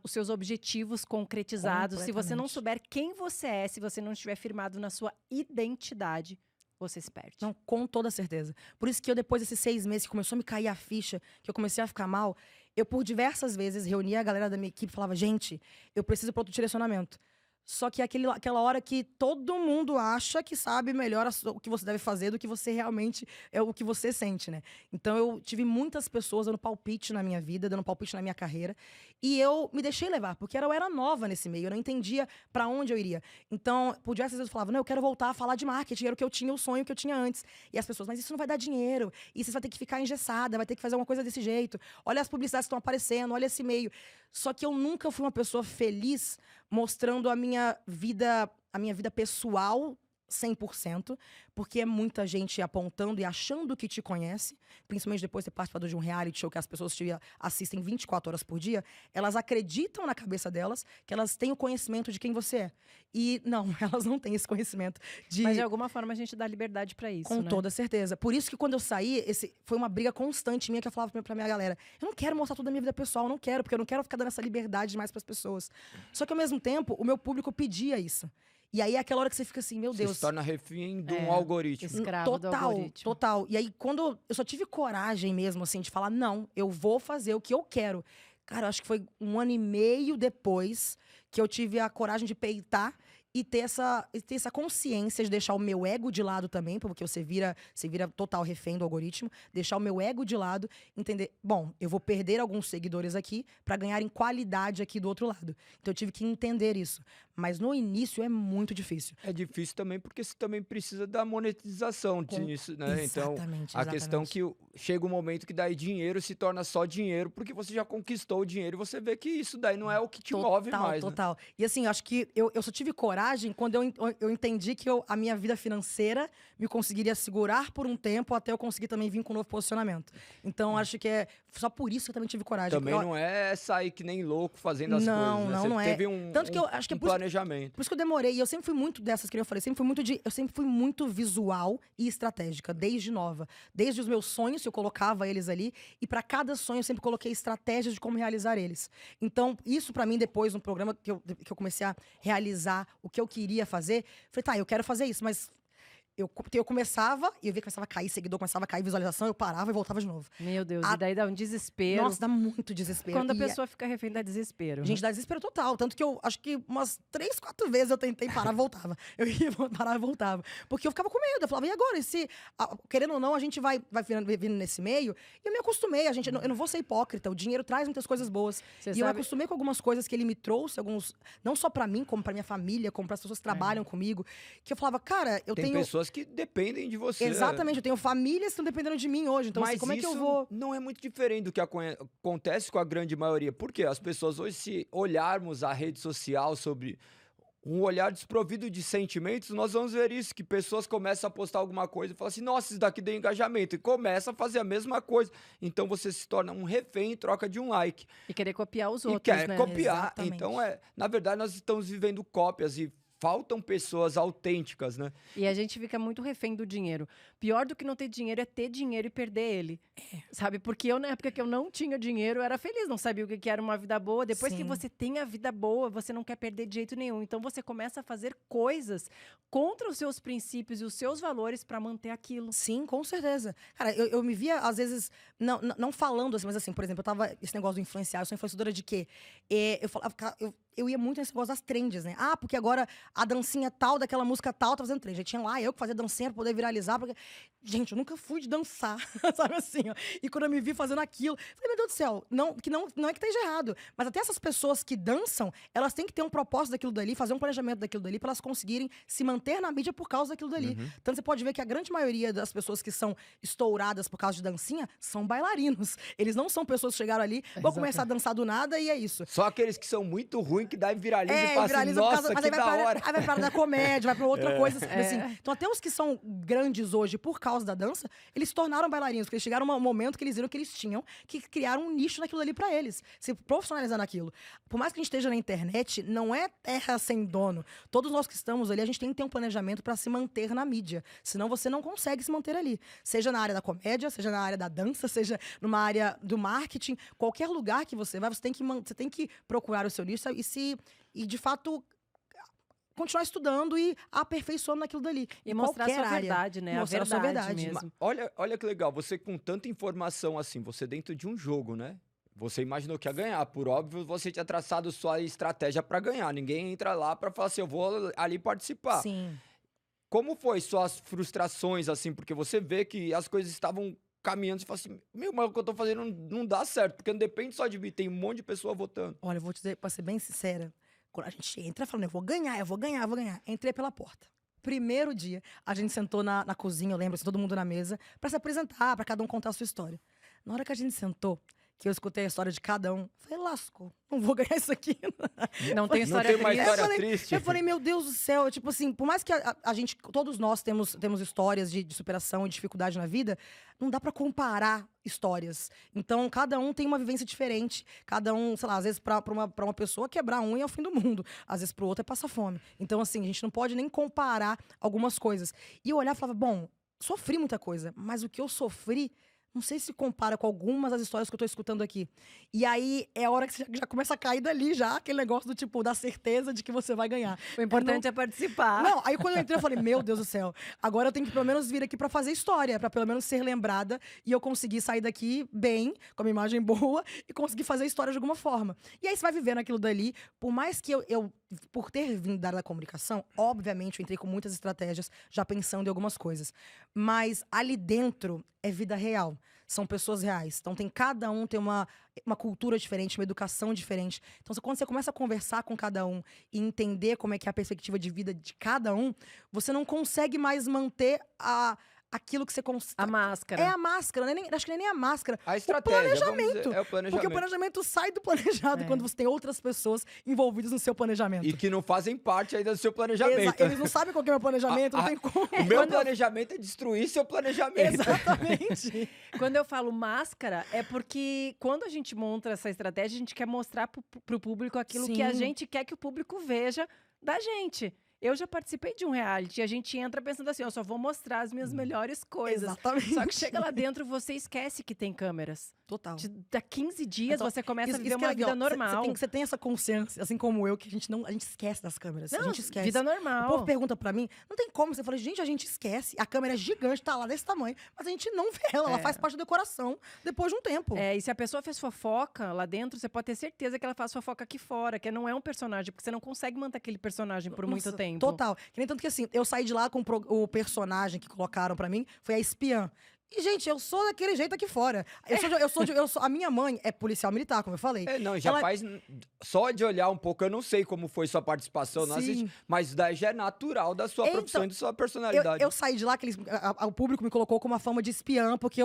os seus objetivos concretizados, se você não souber quem você é, se você não estiver firmado na sua identidade, você se perde. Não, com toda certeza. Por isso que eu, depois desses 6 meses que começou a me cair a ficha, que eu comecei a ficar mal, eu por diversas vezes reunia a galera da minha equipe e falava, gente, eu preciso para outro direcionamento. Só que é aquela hora que todo mundo acha que sabe melhor o que você deve fazer do que você realmente é o que você sente, né? Então eu tive muitas pessoas dando palpite na minha vida, dando palpite na minha carreira. E eu me deixei levar, porque eu era nova nesse meio, eu não entendia pra onde eu iria. Então, por diversas vezes eu falava, não, eu quero voltar a falar de marketing, era o que eu tinha, o sonho que eu tinha antes. E as pessoas, mas isso não vai dar dinheiro, e você vai ter que ficar engessada, vai ter que fazer alguma coisa desse jeito. Olha as publicidades que estão aparecendo, olha esse meio. Só que eu nunca fui uma pessoa feliz mostrando a minha vida pessoal 100%, porque é muita gente apontando e achando que te conhece, principalmente depois de ter participado de um reality show que as pessoas te assistem 24 horas por dia, elas acreditam na cabeça delas que elas têm o conhecimento de quem você é. E não, elas não têm esse conhecimento. Mas de alguma forma a gente dá liberdade pra isso, Com né? toda certeza. Por isso que quando eu saí, foi uma briga constante minha que eu falava pra minha galera. Eu não quero mostrar toda a minha vida pessoal, eu não quero, porque eu não quero ficar dando essa liberdade mais pras pessoas. Só que ao mesmo tempo, o meu público pedia isso. E aí é aquela hora que você fica assim, meu Deus. Você se torna refém de um algoritmo. Escravo do algoritmo. Total. E aí, quando eu só tive coragem mesmo, assim, de falar, não, eu vou fazer o que eu quero. Cara, eu acho que foi 1 ano e meio depois que eu tive a coragem de peitar e ter essa consciência de deixar o meu ego de lado também, porque você vira total refém do algoritmo, deixar o meu ego de lado, entender, bom, eu vou perder alguns seguidores aqui para ganhar em qualidade aqui do outro lado. Então eu tive que entender isso. Mas no início é muito difícil. É difícil também porque você também precisa da monetização disso, né? Então, a questão que chega um momento que daí dinheiro se torna só dinheiro porque você já conquistou o dinheiro e você vê que isso daí não é o que te move mais, Total. E assim, acho que eu só tive coragem quando eu entendi que a minha vida financeira me conseguiria segurar por um tempo até eu conseguir também vir com um novo posicionamento. Então, acho que é só por isso que eu também tive coragem. Também não é sair que nem louco fazendo as coisas, né? Não Você teve um, Tanto que eu acho que planejamento. Por isso que eu demorei. E eu sempre fui muito dessas que eu falei. Eu sempre fui muito visual e estratégica, desde nova. Desde os meus sonhos, eu colocava eles ali. E para cada sonho, eu sempre coloquei estratégias de como realizar eles. Então, isso para mim, depois, no programa que eu comecei a realizar o que eu queria fazer, falei, tá, eu quero fazer isso, mas eu começava, e eu via que começava a cair seguidor, começava a cair visualização, eu parava e voltava de novo. Meu Deus, e daí dá um desespero. Nossa, dá muito desespero. Quando a pessoa fica refém, dá desespero. Gente, dá desespero total. Tanto que eu acho que umas 3, 4 vezes eu tentei parar e voltava. Eu ia parar e voltava. Porque eu ficava com medo. Eu falava, e agora? Querendo ou não, a gente vai vindo nesse meio. E eu me acostumei. Eu não vou ser hipócrita. O dinheiro traz muitas coisas boas. Eu me acostumei com algumas coisas que ele me trouxe, não só pra mim, como pra minha família, como pras pessoas que trabalham comigo. Que eu falava, cara, eu tenho... Tem pessoas que dependem de você. Exatamente. Eu tenho famílias que estão dependendo de mim hoje. Então, mas assim, como é que eu isso vou... não é muito diferente do que acontece com a grande maioria. Por quê? As pessoas hoje, se olharmos a rede social sobre um olhar desprovido de sentimentos, nós vamos ver isso, que pessoas começam a postar alguma coisa e falam assim, nossa, isso daqui deu engajamento, e começa a fazer a mesma coisa. Então você se torna um refém em troca de um like. E querer copiar os E outros, quer né? copiar. Exatamente. Então, na verdade, nós estamos vivendo cópias e faltam pessoas autênticas, né? E a gente fica muito refém do dinheiro. Pior do que não ter dinheiro é ter dinheiro e perder ele. Sabe? Porque eu, na época que eu não tinha dinheiro, eu era feliz, não sabia o que era uma vida boa. Depois que Sim. você tem a vida boa, você não quer perder de jeito nenhum. Então você começa a fazer coisas contra os seus princípios e os seus valores para manter aquilo. Sim, com certeza. Cara, eu me via, às vezes, não falando assim, mas assim, por exemplo, esse negócio do influenciar, eu sou influenciadora de quê? Eu falava, eu ia muito nesse negócio das trends, né? Ah, porque agora a dancinha tal, daquela música tal, tá fazendo trend. Já tinha lá eu que fazia dancinha pra poder viralizar, porque... Gente, eu nunca fui de dançar, sabe assim, ó. E quando eu me vi fazendo aquilo, falei, meu Deus do céu, não é que esteja errado, mas até essas pessoas que dançam, elas têm que ter um propósito daquilo dali, fazer um planejamento daquilo dali, pra elas conseguirem se manter na mídia por causa daquilo dali. Então você pode ver que a grande maioria das pessoas que são estouradas por causa de dancinha são bailarinos. Eles não são pessoas que chegaram ali, vão começar a dançar do nada e é isso. Só aqueles que são muito ruins, que daí viraliza e fala assim, nossa, mas que da hora. Aí vai para da comédia, vai pra outra coisa. Assim. Então até os que são grandes hoje por causa da dança, eles se tornaram bailarinos, porque eles chegaram a um momento que eles viram que eles tinham que criar um nicho naquilo ali pra eles, se profissionalizar naquilo. Por mais que a gente esteja na internet, não é terra sem dono. Todos nós que estamos ali, a gente tem que ter um planejamento pra se manter na mídia, senão você não consegue se manter ali. Seja na área da comédia, seja na área da dança, seja numa área do marketing, qualquer lugar que você vai, você tem que procurar o seu nicho e de fato continuar estudando e aperfeiçoando naquilo dali. E mostrar a sua verdade, né? Mostrar a sua verdade mesmo. Olha que legal, você com tanta informação assim, você dentro de um jogo, né? Você imaginou que ia ganhar. Por óbvio, você tinha traçado sua estratégia para ganhar. Ninguém entra lá para falar assim, eu vou ali participar. Sim. Como foi suas frustrações, assim? Porque você vê que as coisas estavam caminhando e fala assim, meu, mas o que eu tô fazendo não dá certo. Porque não depende só de mim, tem um monte de pessoa votando. Olha, eu vou te dizer, pra ser bem sincera, quando a gente entra falando, eu vou ganhar, eu vou ganhar, eu vou ganhar. Entrei pela porta. Primeiro dia, a gente sentou na cozinha, eu lembro, assim, todo mundo na mesa, pra se apresentar, pra cada um contar a sua história. Na hora que a gente sentou, que eu escutei a história de cada um, falei, lascou, não vou ganhar isso aqui. Não tem Não história tem uma triste. história triste. Eu falei, meu Deus do céu, tipo assim, por mais que a gente, todos nós temos histórias de superação e dificuldade na vida, não dá pra comparar histórias. Então, cada um tem uma vivência diferente. Cada um, sei lá, às vezes pra uma pessoa quebrar a unha é o fim do mundo. Às vezes pro outro é passar fome. Então, assim, a gente não pode nem comparar algumas coisas. E eu olhava e falava, bom, sofri muita coisa, mas o que eu sofri não sei se compara com algumas das histórias que eu tô escutando aqui. E aí é a hora que você já começa a cair dali já, aquele negócio do tipo, da certeza de que você vai ganhar. O importante é participar. Não, aí quando eu entrei eu falei, meu Deus do céu, agora eu tenho que pelo menos vir aqui pra fazer história, pra pelo menos ser lembrada e eu conseguir sair daqui bem, com a minha imagem boa e conseguir fazer história de alguma forma. E aí você vai vivendo aquilo dali, por mais que eu por ter vindo da área da comunicação, obviamente eu entrei com muitas estratégias, já pensando em algumas coisas. Mas ali dentro é vida real. São pessoas reais. Então cada um tem uma cultura diferente, uma educação diferente. Então quando você começa a conversar com cada um e entender como é que é a perspectiva de vida de cada um, você não consegue mais manter aquilo que você consegue. A máscara. É a máscara, acho que nem a máscara. A estratégia, o planejamento. É o planejamento. Porque o planejamento sai do planejado quando você tem outras pessoas envolvidas no seu planejamento. E que não fazem parte ainda do seu planejamento. Eles não sabem qual que é o meu planejamento, não tem como. O meu planejamento é destruir seu planejamento. Exatamente. Quando eu falo máscara, é porque quando a gente monta essa estratégia, a gente quer mostrar pro público aquilo que a Sim. gente quer que o público veja da gente. Eu já participei de um reality, a gente entra pensando assim, eu só vou mostrar as minhas melhores coisas. Exatamente. Só que chega lá dentro, você esquece que tem câmeras. Total. Dá 15 dias, Então, você começa a isso viver que é uma vida legal. normal. Você tem essa consciência, assim como eu, que a gente esquece das câmeras. a Não, gente esquece. vida O normal. povo pergunta pra mim, não tem como. Você fala, gente, a gente esquece. A câmera é gigante, tá lá desse tamanho. Mas a gente não vê ela faz parte da decoração depois de um tempo. É, e se a pessoa fez fofoca lá dentro, você pode ter certeza que ela faz fofoca aqui fora, que não é um personagem, porque você não consegue manter aquele personagem por muito Nossa, tempo. Total. Que nem tanto que assim, eu saí de lá com o personagem que colocaram pra mim, foi a espiã. E, gente, eu sou daquele jeito aqui fora. A minha mãe é policial militar, como eu falei. Não, já Ela- faz. Só de olhar um pouco, eu não sei como foi sua participação, não Sim. assisti, mas daí já é natural da sua Então, profissão e da sua personalidade. Eu saí de lá, que o público me colocou com uma fama de espiã, porque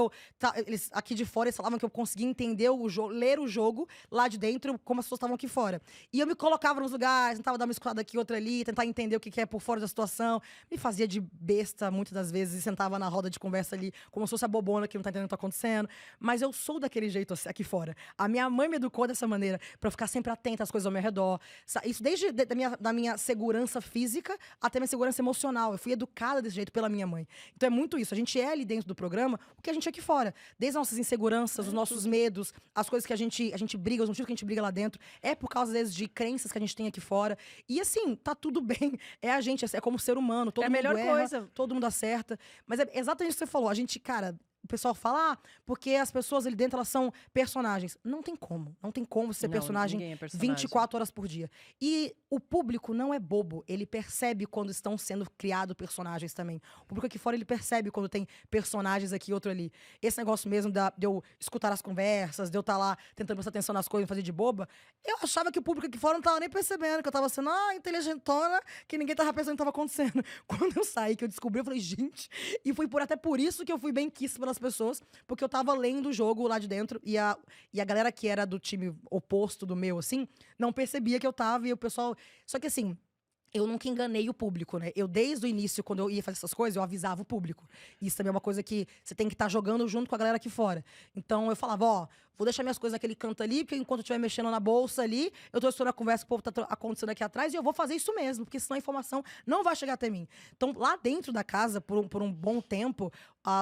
eles aqui de fora eles falavam que eu conseguia entender o jogo, ler o jogo lá de dentro, como as pessoas estavam aqui fora. E eu me colocava nos lugares, tentava dar uma escutada aqui, outra ali, tentar entender o que é por fora da situação. Me fazia de besta muitas das vezes e sentava na roda de conversa ali, como se fosse a bobona que não tá entendendo o que tá acontecendo. Mas eu sou daquele jeito aqui fora. A minha mãe me educou dessa maneira, pra eu ficar sempre atenta às coisas ao meu redor. Isso desde da minha segurança física até minha segurança emocional. Eu fui educada desse jeito pela minha mãe. Então é muito isso. A gente é ali dentro do programa o que a gente é aqui fora. Desde as nossas inseguranças, os nossos medos, as coisas que a gente briga, os motivos que a gente briga lá dentro, é por causa, às vezes, de crenças que a gente tem aqui fora. E assim, tá tudo bem. É a gente, é como ser humano. Todo É a mundo melhor erra, coisa. todo mundo acerta. Mas é exatamente o que você falou. A gente, cara, o pessoal fala, porque as pessoas ali dentro, elas são personagens. Não tem como. Não tem como ser Não, personagem ninguém é personagem. 24 horas por dia. E o público não é bobo. Ele percebe quando estão sendo criados personagens também. O público aqui fora, ele percebe quando tem personagens aqui e outro ali. Esse negócio mesmo de eu escutar as conversas, de eu estar lá tentando prestar atenção nas coisas e fazer de boba, eu achava que o público aqui fora não tava nem percebendo, que eu tava sendo inteligentona, que ninguém tava pensando o que tava acontecendo. Quando eu saí, que eu descobri, eu falei, gente... E foi até por isso que eu fui bem quista pelas pessoas, porque eu tava lendo o jogo lá de dentro e a galera que era do time oposto do meu, assim, não percebia que eu tava e o pessoal... Só que assim... Eu nunca enganei o público, né? Eu, desde o início, quando eu ia fazer essas coisas, eu avisava o público. Isso também é uma coisa que você tem que estar jogando junto com a galera aqui fora. Então, eu falava, vou deixar minhas coisas naquele canto ali, porque enquanto eu estiver mexendo na bolsa ali, eu tô estourando a conversa que o povo tá acontecendo aqui atrás, e eu vou fazer isso mesmo, porque senão a informação não vai chegar até mim. Então, lá dentro da casa, por um bom tempo,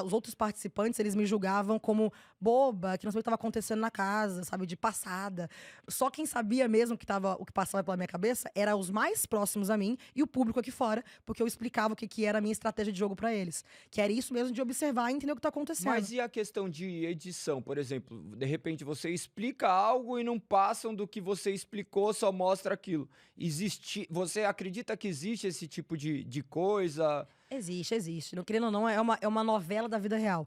os outros participantes, eles me julgavam como boba, que não sabia o que estava acontecendo na casa, sabe, de passada. Só quem sabia mesmo o que passava pela minha cabeça era os mais próximos a mim e o público aqui fora, porque eu explicava o que era a minha estratégia de jogo pra eles. Que era isso mesmo de observar e entender o que tá acontecendo. Mas e a questão de edição, por exemplo? De repente você explica algo e não passam do que você explicou, só mostra aquilo. Você acredita que existe esse tipo de coisa? Existe. Não querendo ou não, é uma novela da vida real.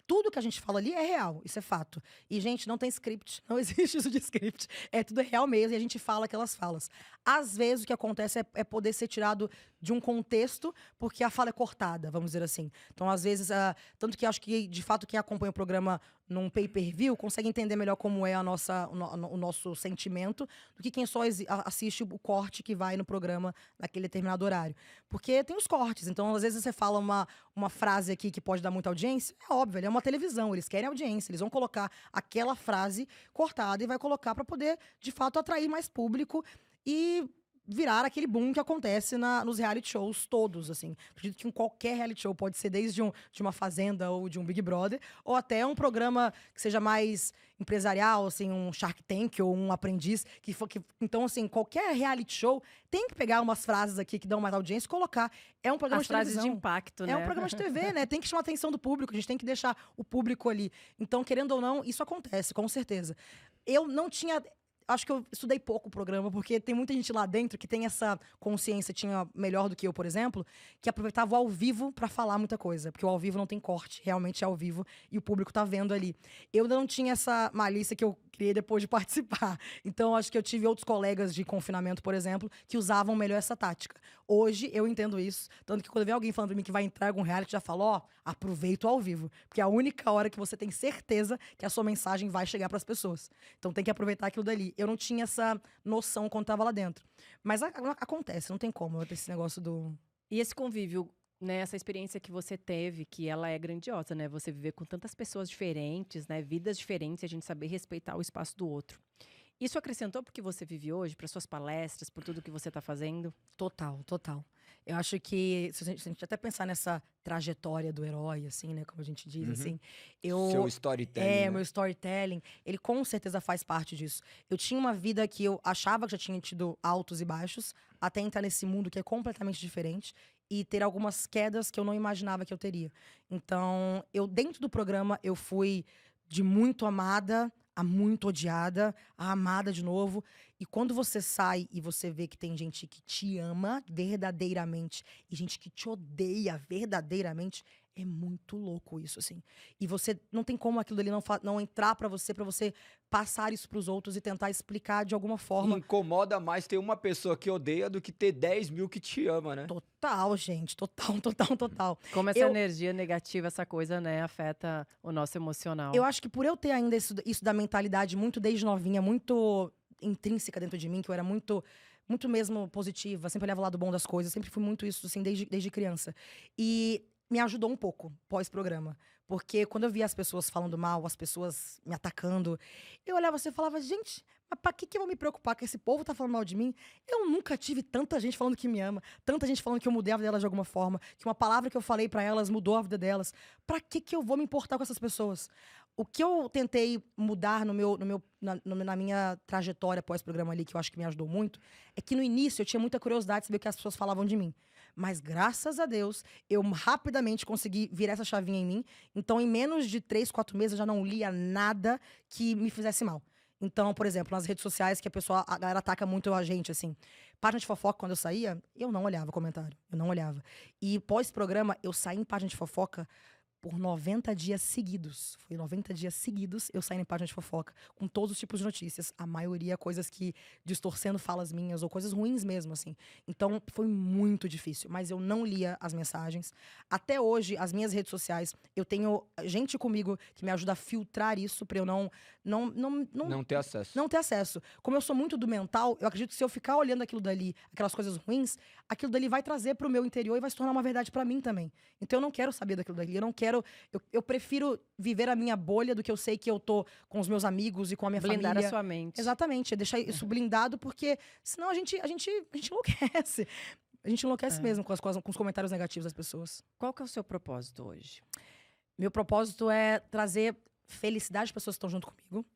Tudo que a gente fala ali é real, isso é fato. E, gente, não tem script, não existe isso de script. É tudo real mesmo e a gente fala aquelas falas. Às vezes o que acontece é poder ser tirado de um contexto porque a fala é cortada, vamos dizer assim. Então, às vezes, tanto que acho que, de fato, quem acompanha o programa num pay-per-view consegue entender melhor como é o nosso sentimento do que quem só assiste o corte que vai no programa naquele determinado horário. Porque tem os cortes, então às vezes você fala uma frase aqui que pode dar muita audiência, é óbvio, ele é uma televisão, eles querem audiência, eles vão colocar aquela frase cortada e vai colocar para poder, de fato, atrair mais público e virar aquele boom que acontece nos reality shows todos, assim. Acredito que em qualquer reality show, pode ser desde de uma Fazenda ou de um Big Brother, ou até um programa que seja mais empresarial, assim, um Shark Tank ou um Aprendiz, então, assim, qualquer reality show tem que pegar umas frases aqui que dão mais audiência e colocar. É um programa As de televisão. frases de impacto, né? É um programa de TV, né? Tem que chamar a atenção do público, a gente tem que deixar o público ali. Então, querendo ou não, isso acontece, com certeza. Eu não tinha... Acho que eu estudei pouco o programa, porque tem muita gente lá dentro que tem essa consciência, tinha melhor do que eu, por exemplo, que aproveitava o ao vivo pra falar muita coisa. Porque o ao vivo não tem corte, realmente é ao vivo e o público tá vendo ali. Eu ainda não tinha essa malícia que eu criei depois de participar. Então, acho que eu tive outros colegas de confinamento, por exemplo, que usavam melhor essa tática. Hoje, eu entendo isso. Tanto que quando vem alguém falando pra mim que vai entrar em algum reality, já falo, aproveita o ao vivo. Porque é a única hora que você tem certeza que a sua mensagem vai chegar pras pessoas. Então, tem que aproveitar aquilo dali. Eu não tinha essa noção quando tava lá dentro. Mas acontece, não tem como eu ter esse negócio do... E esse convívio, né, essa experiência que você teve, que ela é grandiosa, né? Você viver com tantas pessoas diferentes, né? Vidas diferentes, e a gente saber respeitar o espaço do outro. Isso acrescentou porque você vive hoje, para suas palestras, por tudo que você está fazendo? Total. Eu acho que, se a gente até pensar nessa trajetória do herói, assim, né? Como a gente diz, assim. Seu storytelling, né? Meu storytelling, ele com certeza faz parte disso. Eu tinha uma vida que eu achava que já tinha tido altos e baixos, até entrar nesse mundo que é completamente diferente e ter algumas quedas que eu não imaginava que eu teria. Então, dentro do programa, eu fui de muito amada a muito odiada, a amada de novo. E quando você sai e você vê que tem gente que te ama verdadeiramente e gente que te odeia verdadeiramente, é muito louco isso, assim. E você não tem como aquilo ali não entrar pra você passar isso pros outros e tentar explicar de alguma forma. Incomoda mais ter uma pessoa que odeia do que ter 10 mil que te ama, né? Total, gente. Total. Como essa energia negativa, essa coisa, né, afeta o nosso emocional. Eu acho que por eu ter ainda isso da mentalidade muito desde novinha, muito intrínseca dentro de mim, que eu era muito mesmo positiva, sempre olhava o lado bom das coisas, sempre fui muito isso, assim, desde criança. E me ajudou um pouco pós-programa. Porque quando eu via as pessoas falando mal, as pessoas me atacando, eu olhava assim e falava, gente, mas pra que eu vou me preocupar que esse povo tá falando mal de mim? Eu nunca tive tanta gente falando que me ama, tanta gente falando que eu mudei a vida delas de alguma forma, que uma palavra que eu falei pra elas mudou a vida delas. Pra que eu vou me importar com essas pessoas? O que eu tentei mudar na minha trajetória pós-programa ali, que eu acho que me ajudou muito, é que no início eu tinha muita curiosidade de saber o que as pessoas falavam de mim. Mas, graças a Deus, eu rapidamente consegui virar essa chavinha em mim. Então, em menos de 3, 4 meses, eu já não lia nada que me fizesse mal. Então, por exemplo, nas redes sociais, que a galera ataca muito a gente, assim. Página de fofoca, quando eu saía, eu não olhava comentário. Eu não olhava. E pós-programa, eu saí em página de fofoca por 90 dias seguidos. Foi 90 dias seguidos eu saí em página de fofoca, com todos os tipos de notícias. A maioria coisas que distorcendo falas minhas, ou coisas ruins mesmo, assim. Então, foi muito difícil. Mas eu não lia as mensagens. Até hoje, as minhas redes sociais, eu tenho gente comigo que me ajuda a filtrar isso pra eu não ter acesso. Não ter acesso. Como eu sou muito do mental, eu acredito que se eu ficar olhando aquilo dali, aquelas coisas ruins, aquilo dali vai trazer pro meu interior e vai se tornar uma verdade pra mim também. Então eu não quero saber daquilo dali. Eu não quero. Eu prefiro viver a minha bolha do que eu sei que eu tô com os meus amigos e com a minha família. Blindar a sua mente. Exatamente. É deixar isso blindado, porque senão a gente enlouquece. A gente enlouquece mesmo com os comentários negativos das pessoas. Qual que é o seu propósito hoje? Meu propósito é trazer felicidade às pessoas que estão junto comigo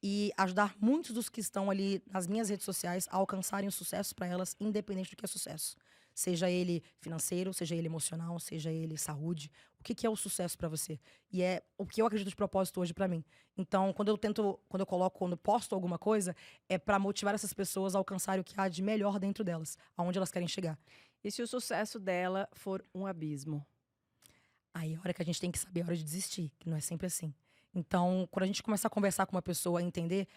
e ajudar muitos dos que estão ali nas minhas redes sociais a alcançarem o sucesso para elas, independente do que é sucesso. Seja ele financeiro, seja ele emocional, seja ele saúde. O que é o sucesso para você? E é o que eu acredito de propósito hoje para mim. Então, quando eu posto alguma coisa, é para motivar essas pessoas a alcançarem o que há de melhor dentro delas, aonde elas querem chegar. E se o sucesso dela for um abismo? Aí é a hora que a gente tem que saber a hora de desistir, que não é sempre assim. Então, quando a gente começar a conversar com uma pessoa, a entender,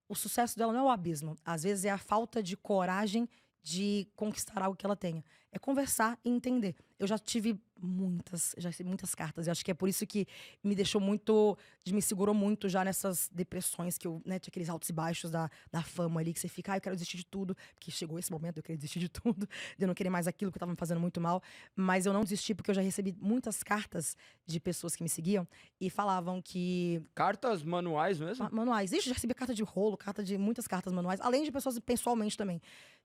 o sucesso dela não é o abismo. Às vezes é a falta de coragem de conquistar algo que ela tenha. É conversar e entender. Eu já tive já recebi muitas cartas. Eu acho que é por isso que me segurou muito já nessas depressões que eu, né, tinha aqueles altos e baixos da fama ali, que você fica, eu quero desistir de tudo. Porque chegou esse momento, eu queria desistir de tudo, de eu não querer mais aquilo que tava me fazendo muito mal. Mas eu não desisti porque eu já recebi muitas cartas de pessoas que me seguiam e falavam que Cartas manuais mesmo? manuais. Ixi, já recebi carta de rolo, muitas cartas manuais, além de pessoas pessoalmente também.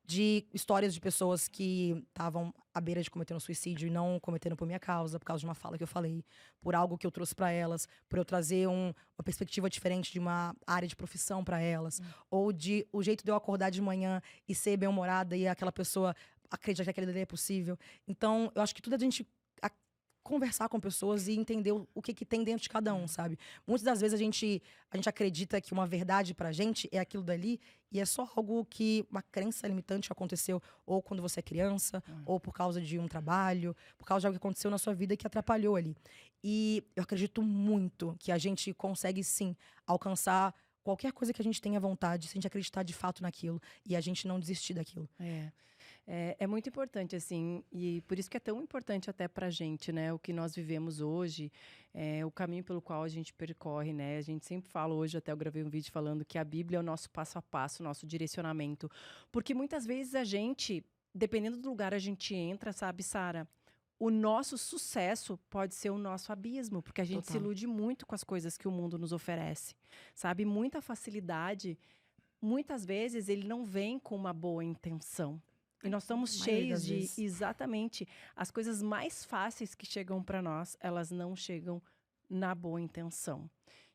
De histórias de pessoas que estavam à beira de cometer um suicídio e não cometeram por minha causa, por causa de uma fala que eu falei, por algo que eu trouxe para elas, por eu trazer uma perspectiva diferente de uma área de profissão para elas, ou de o jeito de eu acordar de manhã e ser bem-humorada e aquela pessoa acreditar que aquilo ali é possível. Então, eu acho que tudo é a gente conversar com pessoas e entender o que tem dentro de cada um, sabe? Muitas das vezes a gente acredita que uma verdade pra gente é aquilo dali e é só algo que uma crença limitante aconteceu ou quando você é criança, ou por causa de um trabalho, por causa de algo que aconteceu na sua vida que atrapalhou ali. E eu acredito muito que a gente consegue sim alcançar qualquer coisa que a gente tenha vontade, se a gente acreditar de fato naquilo e a gente não desistir daquilo. É muito importante, assim, e por isso que é tão importante até pra gente, né? O que nós vivemos hoje, o caminho pelo qual a gente percorre, né? A gente sempre fala hoje, até eu gravei um vídeo falando que a Bíblia é o nosso passo a passo, o nosso direcionamento. Porque muitas vezes a gente, dependendo do lugar a gente entra, sabe, Sara? O nosso sucesso pode ser o nosso abismo, porque a gente se Total. ilude muito com as coisas que o mundo nos oferece, sabe? Muita facilidade, muitas vezes ele não vem com uma boa intenção. E nós estamos A maioria cheios das de, vezes. exatamente, as coisas mais fáceis que chegam para nós, elas não chegam na boa intenção.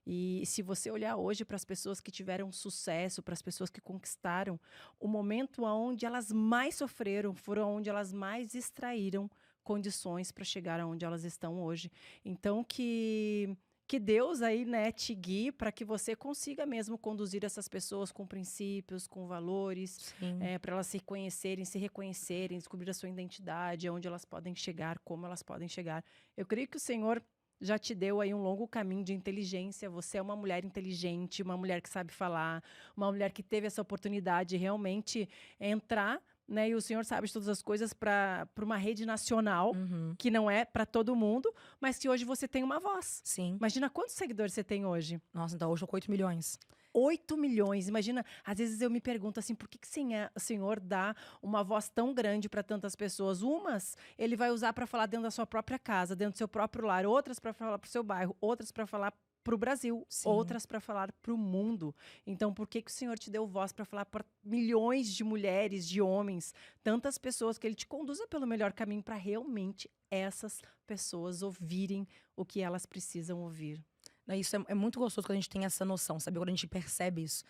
E se você olhar hoje para as pessoas que tiveram sucesso, para as pessoas que conquistaram, o momento onde elas mais sofreram foram onde elas mais extraíram condições para chegar aonde elas estão hoje. Então, que Deus aí, né, te guie para que você consiga mesmo conduzir essas pessoas com princípios, com valores, Sim. para elas se conhecerem, se reconhecerem, descobrir a sua identidade, aonde elas podem chegar, como elas podem chegar. Eu creio que o Senhor já te deu aí um longo caminho de inteligência. Você é uma mulher inteligente, uma mulher que sabe falar, uma mulher que teve essa oportunidade de realmente entrar, né? E o Senhor sabe de todas as coisas para uma rede nacional, que não é para todo mundo, mas que hoje você tem uma voz. Sim. Imagina quantos seguidores você tem hoje? Nossa, então hoje eu tô com 8 milhões. 8 milhões. Imagina, às vezes eu me pergunto assim, por que o Senhor dá uma voz tão grande para tantas pessoas? Umas ele vai usar para falar dentro da sua própria casa, dentro do seu próprio lar, outras para falar para o seu bairro, outras para falar para o Brasil, Sim. outras para falar para o mundo. Então, por que o Senhor te deu voz para falar para milhões de mulheres, de homens, tantas pessoas, que Ele te conduza pelo melhor caminho para realmente essas pessoas ouvirem o que elas precisam ouvir? Isso é muito gostoso quando a gente tem essa noção, sabe? Quando a gente percebe isso.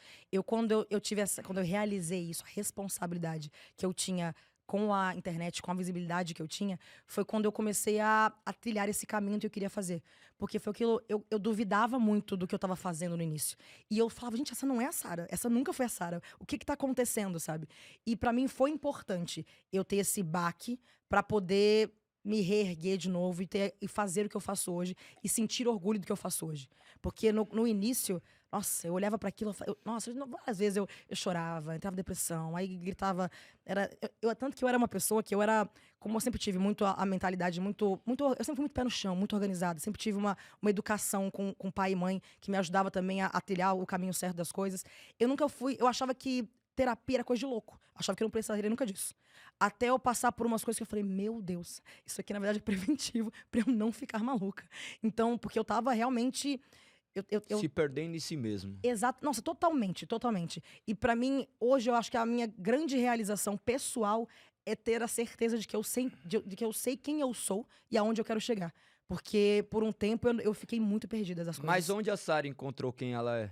Quando eu realizei isso, a responsabilidade que eu tinha com a internet, com a visibilidade que eu tinha, foi quando eu comecei a trilhar esse caminho que eu queria fazer. Porque foi aquilo, eu duvidava muito do que eu tava fazendo no início. E eu falava, gente, essa não é a Sara, essa nunca foi a Sara. O que tá acontecendo, sabe? E pra mim foi importante eu ter esse baque pra poder me reerguer de novo e fazer o que eu faço hoje e sentir orgulho do que eu faço hoje. Porque no início, nossa, eu olhava para aquilo, várias vezes eu chorava, entrava em depressão, aí gritava. Tanto que eu era uma pessoa que eu era, como eu sempre tive muito a mentalidade, eu sempre fui muito pé no chão, muito organizada, sempre tive uma educação com pai e mãe que me ajudava também a trilhar o caminho certo das coisas. Eu achava que terapia era coisa de louco. Achava que eu não precisaria nunca disso. Até eu passar por umas coisas que eu falei, meu Deus, isso aqui na verdade é preventivo pra eu não ficar maluca. Então, porque eu tava realmente... Se perdendo em si mesmo. Exato. Nossa, totalmente, totalmente. E pra mim, hoje, eu acho que a minha grande realização pessoal é ter a certeza de que eu sei quem eu sou e aonde eu quero chegar. Porque por um tempo eu fiquei muito perdida das coisas. Mas onde a Sara encontrou quem ela é?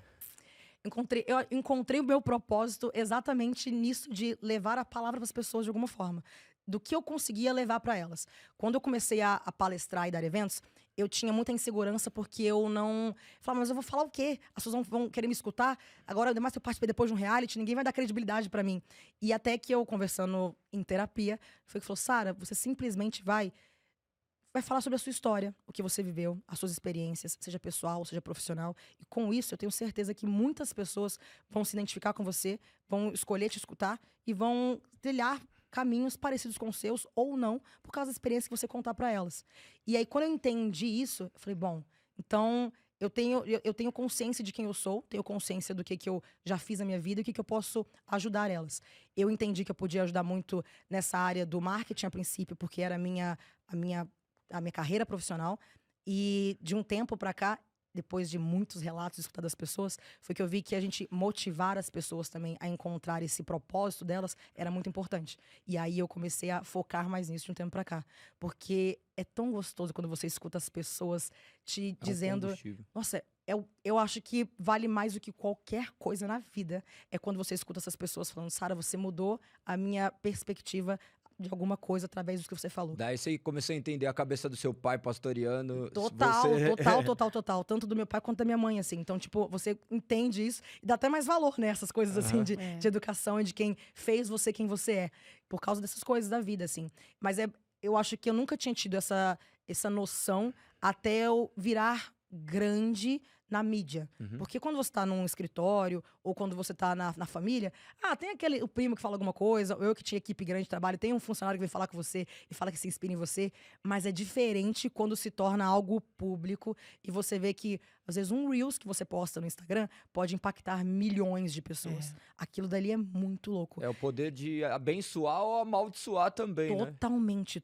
Eu encontrei o meu propósito exatamente nisso de levar a palavra para as pessoas de alguma forma. Do que eu conseguia levar para elas. Quando eu comecei a palestrar e dar eventos, eu tinha muita insegurança porque eu não... Falava, mas eu vou falar o quê? As pessoas vão querer me escutar? Agora, ainda mais se eu participei depois de um reality, ninguém vai dar credibilidade para mim. E até que eu, conversando em terapia, foi que falou, Sara, você simplesmente vai falar sobre a sua história, o que você viveu, as suas experiências, seja pessoal, seja profissional. E com isso, eu tenho certeza que muitas pessoas vão se identificar com você, vão escolher te escutar e vão trilhar caminhos parecidos com os seus ou não, por causa da experiência que você contar para elas. E aí, quando eu entendi isso, eu falei, bom, então eu tenho consciência de quem eu sou, tenho consciência do que eu já fiz na minha vida e o que eu posso ajudar elas. Eu entendi que eu podia ajudar muito nessa área do marketing a princípio, porque era a minha carreira profissional. E de um tempo para cá, depois de muitos relatos de escutar das pessoas, foi que eu vi que a gente motivar as pessoas também a encontrar esse propósito delas era muito importante. E aí eu comecei a focar mais nisso de um tempo para cá. Porque é tão gostoso quando você escuta as pessoas te dizendo... combustível. Nossa, eu acho que vale mais do que qualquer coisa na vida. É quando você escuta essas pessoas falando, Sara, você mudou a minha perspectiva de alguma coisa através do que você falou. Daí você começou a entender a cabeça do seu pai pastoriano. Total. Tanto do meu pai quanto da minha mãe, assim. Então, tipo, você entende isso e dá até mais valor, né? Essas coisas, assim, de educação e de quem fez você quem você é. Por causa dessas coisas da vida, assim. Mas eu acho que eu nunca tinha tido essa noção até eu virar grande na mídia. Porque quando você tá num escritório, ou quando você tá na família, tem o primo que fala alguma coisa, ou eu que tinha equipe grande de trabalho, tem um funcionário que vem falar com você e fala que se inspira em você, mas é diferente quando se torna algo público e você vê que, às vezes, um Reels que você posta no Instagram pode impactar milhões de pessoas. Aquilo dali é muito louco. É o poder de abençoar ou amaldiçoar também, né? Totalmente.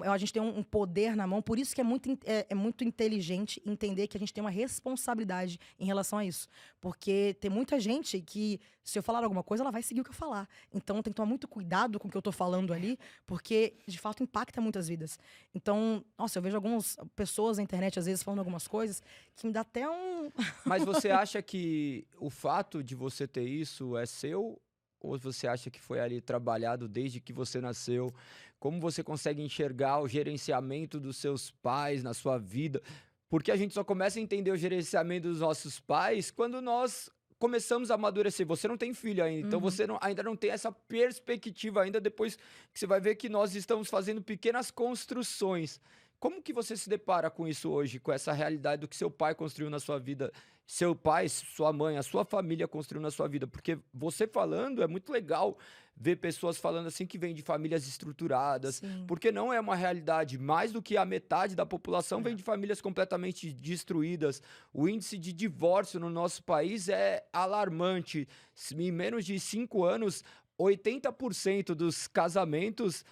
A gente tem um poder na mão, por isso que é muito inteligente entender que a gente tem uma responsabilidade em relação a isso. Porque tem muita gente que, se eu falar alguma coisa, ela vai seguir o que eu falar. Então, tem que tomar muito cuidado com o que eu tô falando ali, porque, de fato, impacta muitas vidas. Então, nossa, eu vejo algumas pessoas na internet, às vezes, falando algumas coisas que me dá até um... Mas você acha que o fato de você ter isso é seu? Ou você acha que foi ali trabalhado desde que você nasceu? Como você consegue enxergar o gerenciamento dos seus pais na sua vida? Porque a gente só começa a entender o gerenciamento dos nossos pais quando nós começamos a amadurecer. Você não tem filho ainda, então você ainda não tem essa perspectiva ainda, depois que você vai ver que nós estamos fazendo pequenas construções. Como que você se depara com isso hoje, com essa realidade do que seu pai construiu na sua vida? Seu pai, sua mãe, a sua família construiu na sua vida? Porque você falando, é muito legal ver pessoas falando assim que vêm de famílias estruturadas, Sim. porque não é uma realidade. Mais do que a metade da população vem de famílias completamente destruídas. O índice de divórcio no nosso país é alarmante. Em menos de 5 anos, 80% dos casamentos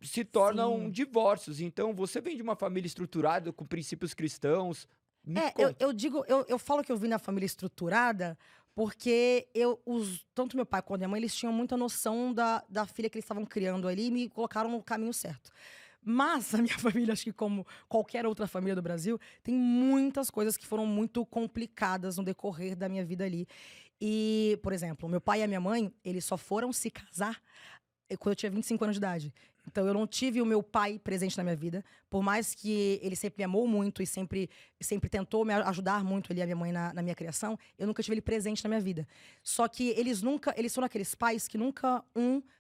se tornam divórcios. Então, você vem de uma família estruturada, com princípios cristãos. Eu falo que eu vim na família estruturada porque tanto meu pai quanto minha mãe, eles tinham muita noção da filha que eles estavam criando ali e me colocaram no caminho certo. Mas a minha família, acho que como qualquer outra família do Brasil, tem muitas coisas que foram muito complicadas no decorrer da minha vida ali. E, por exemplo, meu pai e a minha mãe, eles só foram se casar quando eu tinha 25 anos de idade. Então, eu não tive o meu pai presente na minha vida. Por mais que ele sempre me amou muito e sempre tentou me ajudar muito ali, a minha mãe, na minha criação, eu nunca tive ele presente na minha vida. Só que eles foram aqueles pais que nunca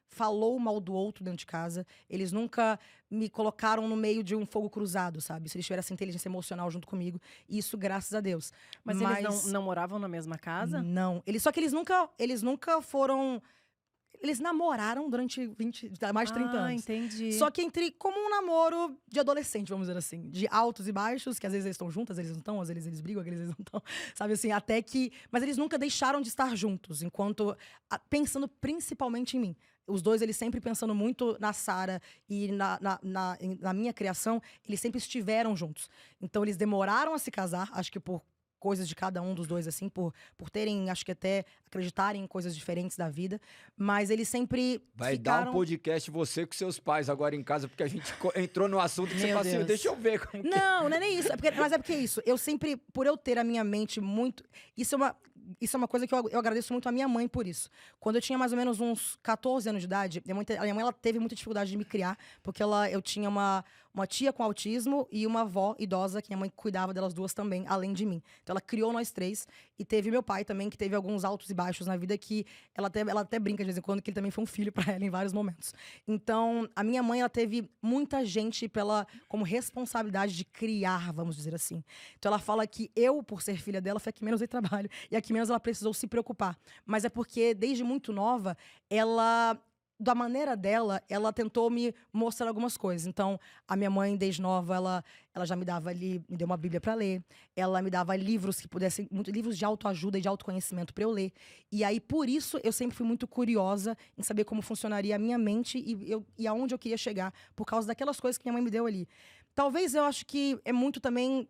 falou mal do outro dentro de casa. Eles nunca me colocaram no meio de um fogo cruzado, sabe? Se eles tiveram essa inteligência emocional junto comigo. Isso, graças a Deus. Mas eles não moravam na mesma casa? Não. Só que eles nunca foram... Eles namoraram durante mais de 30 anos. Entendi. Só que como um namoro de adolescente, vamos dizer assim. De altos e baixos, que às vezes eles estão juntos, às vezes eles não estão, às vezes eles brigam, às vezes eles não estão. Sabe assim, até que... Mas eles nunca deixaram de estar juntos, pensando principalmente em mim. Os dois, eles sempre pensando muito na Sara e na minha criação, eles sempre estiveram juntos. Então, eles demoraram a se casar, acho que por coisas de cada um dos dois, assim, por terem, acho que até acreditarem em coisas diferentes da vida. Mas eles sempre Vai ficaram... dar um podcast você com seus pais agora em casa, porque a gente entrou no assunto que você Meu fala assim, Deus. deixa eu ver como que... Não é nem isso. Mas é porque é isso. Eu sempre, por eu ter a minha mente muito... Isso é uma coisa que eu agradeço muito à minha mãe por isso. Quando eu tinha mais ou menos uns 14 anos de idade, a minha mãe ela teve muita dificuldade de me criar, porque eu tinha uma tia com autismo e uma avó idosa, que minha mãe cuidava delas duas também, além de mim. Então ela criou nós três. E teve meu pai também, que teve alguns altos e baixos na vida, que ela até brinca de vez em quando, que ele também foi um filho para ela em vários momentos. Então, a minha mãe, ela teve muita gente como responsabilidade de criar, vamos dizer assim. Então ela fala que eu, por ser filha dela, foi a que menos dei trabalho. E a que menos ela precisou se preocupar. Mas é porque, desde muito nova, da maneira dela, ela tentou me mostrar algumas coisas. Então, a minha mãe, desde nova, ela já me deu uma Bíblia para ler. Ela me dava livros que pudessem, livros de autoajuda e de autoconhecimento para eu ler. E aí, por isso, eu sempre fui muito curiosa em saber como funcionaria a minha mente e aonde eu queria chegar, por causa daquelas coisas que minha mãe me deu ali. Talvez eu acho que é muito também...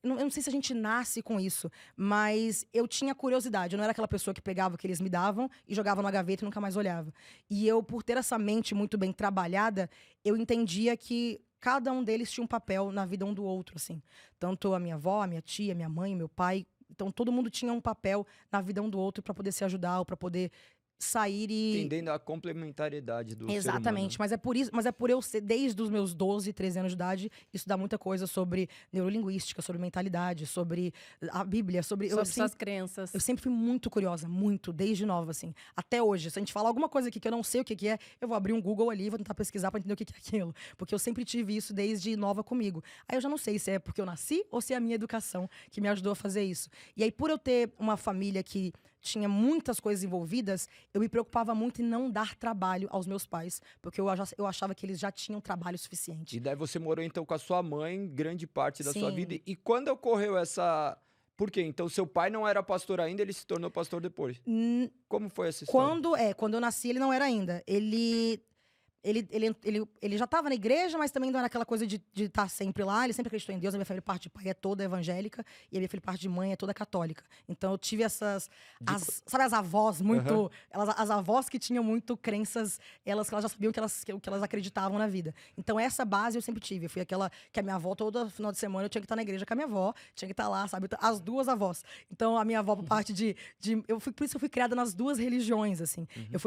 Eu não sei se a gente nasce com isso, mas eu tinha curiosidade. Eu não era aquela pessoa que pegava o que eles me davam e jogava na gaveta e nunca mais olhava. E eu, por ter essa mente muito bem trabalhada, eu entendia que cada um deles tinha um papel na vida um do outro, assim. Tanto a minha avó, a minha tia, minha mãe, meu pai. Então, todo mundo tinha um papel na vida um do outro para poder se ajudar ou para poder sair e... Entendendo a complementariedade do Exatamente, ser humano. mas é por eu ser, desde os meus 12, 13 anos de idade, estudar muita coisa sobre neurolinguística, sobre mentalidade, sobre a Bíblia, sobre suas crenças. Eu sempre fui muito curiosa, muito, desde nova, assim. Até hoje, se a gente falar alguma coisa aqui que eu não sei o que é, eu vou abrir um Google ali e vou tentar pesquisar pra entender o que é aquilo. Porque eu sempre tive isso desde nova comigo. Aí eu já não sei se é porque eu nasci ou se é a minha educação que me ajudou a fazer isso. E aí, por eu ter uma família que tinha muitas coisas envolvidas, eu me preocupava muito em não dar trabalho aos meus pais, porque eu achava que eles já tinham trabalho suficiente. E daí você morou, então, com a sua mãe grande parte da sua Sim. vida. E quando ocorreu essa... Por quê? Então, seu pai não era pastor ainda, ele se tornou pastor depois. Como foi essa história? Quando eu nasci, ele não era ainda. Ele já estava na igreja, mas também não era aquela coisa de estar sempre lá. Ele sempre acreditou em Deus. A minha família, parte de pai, é toda evangélica. E a minha família, parte de mãe, é toda católica. Então, eu tive sabe as avós muito... As avós que tinham muito crenças, que elas já sabiam o que elas acreditavam na vida. Então, essa base eu sempre tive. Eu fui aquela que a minha avó, todo final de semana, eu tinha que estar na igreja com a minha avó. Tinha que estar lá, sabe? As duas avós. Então, a minha avó, por parte por isso que eu fui criada nas duas religiões, assim. Eu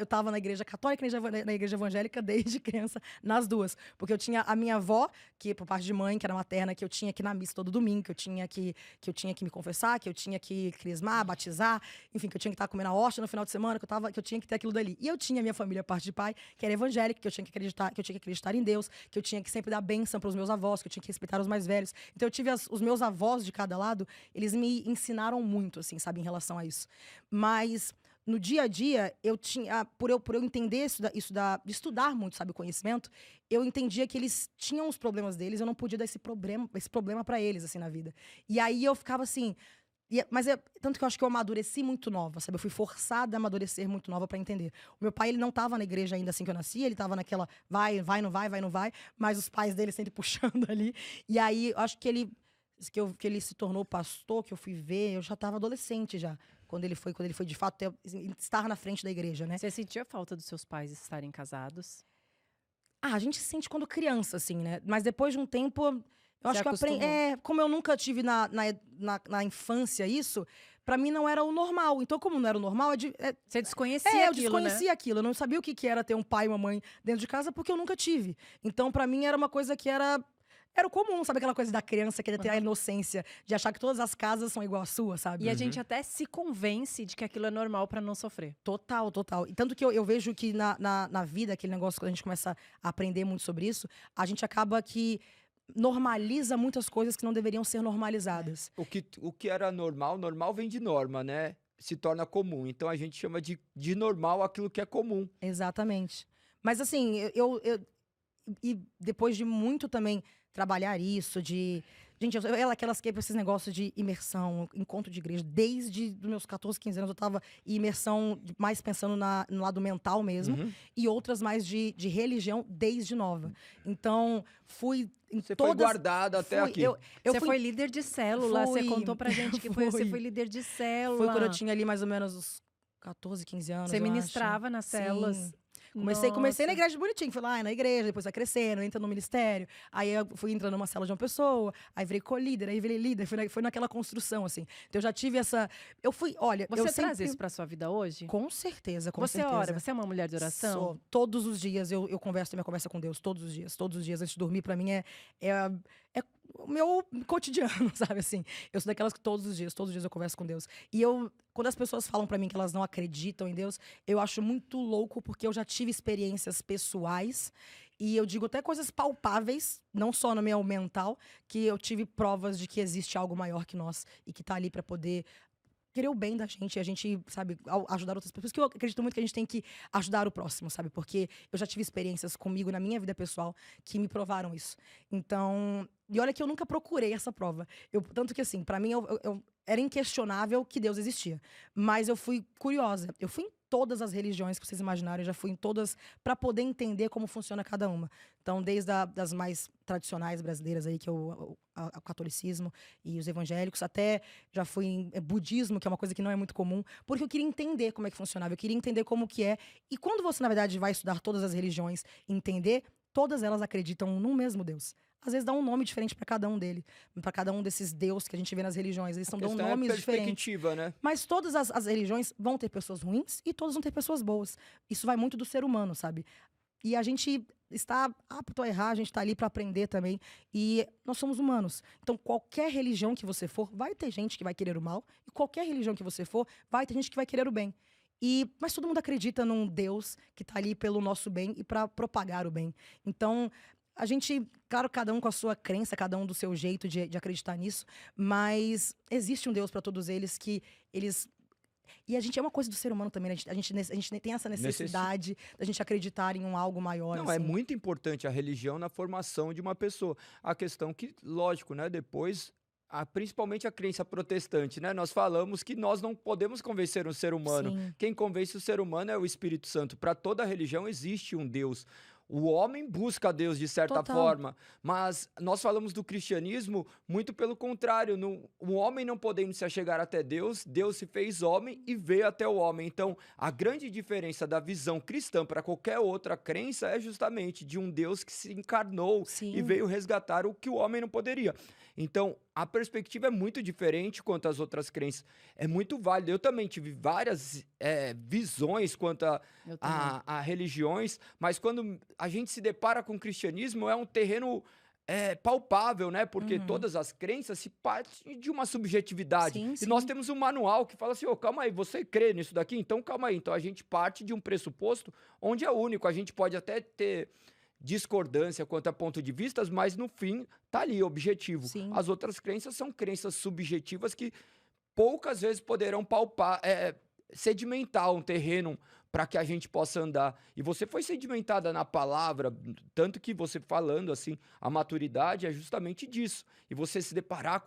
tava na igreja católica e na igreja evangélica desde criança, nas duas. Porque eu tinha a minha avó, que por parte de mãe, que era materna, que eu tinha que ir na missa todo domingo, que eu tinha que me confessar, que eu tinha que crismar, batizar, enfim, que eu tinha que estar comendo a hóstia no final de semana, que eu tinha que ter aquilo dali. E eu tinha a minha família, parte de pai, que era evangélica, que eu tinha que acreditar em Deus, que eu tinha que sempre dar bênção para os meus avós, que eu tinha que respeitar os mais velhos. Então eu tive os meus avós de cada lado, eles me ensinaram muito, assim, sabe, em relação a isso. Mas no dia a dia, eu tinha, por eu entender de estudar muito, sabe, o conhecimento, eu entendia que eles tinham os problemas deles, eu não podia dar esse problema para eles, assim, na vida. E aí eu ficava assim... Tanto que eu acho que eu amadureci muito nova, sabe? Eu fui forçada a amadurecer muito nova para entender. O meu pai, ele não estava na igreja ainda assim que eu nasci, ele estava naquela vai, não vai, mas os pais dele sempre puxando ali. E aí, eu acho que ele se tornou pastor, que eu fui ver, eu já estava adolescente já. Quando ele foi de fato estar na frente da igreja, né? Você sentia falta dos seus pais estarem casados? A gente sente quando criança, assim, né? Mas depois de um tempo, eu acho que eu aprendi. acostumou? Como eu nunca tive na infância isso, pra mim não era o normal. Então, como não era o normal, Você desconhecia eu aquilo, desconhecia aquilo. Eu não sabia o que era ter um pai e uma mãe dentro de casa, porque eu nunca tive. Então, pra mim, era uma coisa que era o comum, sabe? Aquela coisa da criança que ter a inocência de achar que todas as casas são igual à sua, sabe? E a gente até se convence de que aquilo é normal pra não sofrer. Total. E tanto que eu vejo que na vida, aquele negócio, quando a gente começa a aprender muito sobre isso, a gente acaba que normaliza muitas coisas que não deveriam ser normalizadas. O que era normal vem de norma, né? Se torna comum. Então a gente chama de normal aquilo que é comum. Exatamente. Mas assim, e depois de muito também trabalhar isso, de Gente, ela aquelas que esses negócios de imersão, encontro de igreja, desde os meus 14, 15 anos eu tava em imersão mais pensando no lado mental mesmo, Uhum. e outras mais de religião desde nova. Então, fui em Você foi todas. guardada até fui, aqui. eu Você fui, foi líder de célula, você fui- contou pra gente que você fui. foi líder de célula. foi quando eu tinha ali mais ou menos uns 14, 15 anos, Você eu acho. ministrava nas células. Sim. Comecei na Nossa. igreja bonitinho, fui lá na igreja, depois vai crescendo, entra no ministério. Aí eu fui entrando numa célula de uma pessoa, aí virei co-líder, aí virei líder, foi naquela construção, assim. Então eu já tive essa. Eu fui, olha, Você eu traz sempre. isso pra sua vida hoje? Com certeza, com Você certeza. ora, você é uma mulher de oração? Sou. Todos os dias eu converso, tenho minha conversa com Deus, todos os dias. Todos os dias, antes de dormir, pra mim é o meu cotidiano, sabe assim? Eu sou daquelas que todos os dias eu converso com Deus. E quando as pessoas falam pra mim que elas não acreditam em Deus, eu acho muito louco, porque eu já tive experiências pessoais, e eu digo até coisas palpáveis, não só no meu mental, que eu tive provas de que existe algo maior que nós e que tá ali pra poder querer o bem da gente, e a gente, sabe, ajudar outras pessoas. Porque eu acredito muito que a gente tem que ajudar o próximo, sabe? Porque eu já tive experiências comigo na minha vida pessoal que me provaram isso. Então, e olha que eu nunca procurei essa prova. Tanto que, assim, pra mim, era inquestionável que Deus existia. Mas eu fui curiosa. Eu fui em todas as religiões que vocês imaginaram, eu já fui em todas pra poder entender como funciona cada uma. Então, desde das mais tradicionais brasileiras aí, que é o catolicismo e os evangélicos, até já fui em budismo, que é uma coisa que não é muito comum, porque eu queria entender como é que funcionava, eu queria entender como que é. E quando você, na verdade, vai estudar todas as religiões e entender, todas elas acreditam num mesmo Deus. Às vezes dá um nome diferente para cada um para cada um desses deuses que a gente vê nas religiões. Eles dão nomes diferentes. Perspectiva, né? Mas todas as religiões vão ter pessoas ruins e todas vão ter pessoas boas. Isso vai muito do ser humano, sabe? E a gente está apto a errar, a gente está ali para aprender também. E nós somos humanos. Então, qualquer religião que você for, vai ter gente que vai querer o mal. E qualquer religião que você for, vai ter gente que vai querer o bem. Mas todo mundo acredita num Deus que está ali pelo nosso bem e para propagar o bem. Então, a gente, claro, cada um com a sua crença, cada um do seu jeito de acreditar nisso, mas existe um Deus para todos eles que eles. E a gente é uma coisa do ser humano também, né? A gente tem essa necessidade da gente acreditar em algo maior. Não, assim. é muito importante a religião na formação de uma pessoa. A questão que, lógico, né? Depois, principalmente a crença protestante, né? Nós falamos que nós não podemos convencer um ser humano. Sim. Quem convence o ser humano é o Espírito Santo. Para toda religião existe um Deus. O homem busca Deus de certa Total. forma, mas nós falamos do cristianismo muito pelo contrário. O homem não podendo se achegar até Deus, Deus se fez homem e veio até o homem. Então, a grande diferença da visão cristã para qualquer outra crença é justamente de um Deus que se encarnou Sim. e veio resgatar o que o homem não poderia. Então, a perspectiva é muito diferente quanto às outras crenças. É muito válido. Eu também tive várias visões quanto a religiões, mas quando a gente se depara com o cristianismo, é um terreno palpável, né? Porque todas as crenças se partem de uma subjetividade. Sim, e sim. nós temos um manual que fala assim, calma aí, você crê nisso daqui? Então, calma aí. Então, a gente parte de um pressuposto onde é único. A gente pode até ter discordância quanto a ponto de vistas, mas no fim tá ali, objetivo. Sim. As outras crenças são crenças subjetivas que poucas vezes poderão palpar, sedimentar um terreno para que a gente possa andar. E você foi sedimentada na palavra, tanto que você falando assim, a maturidade é justamente disso. E você se deparar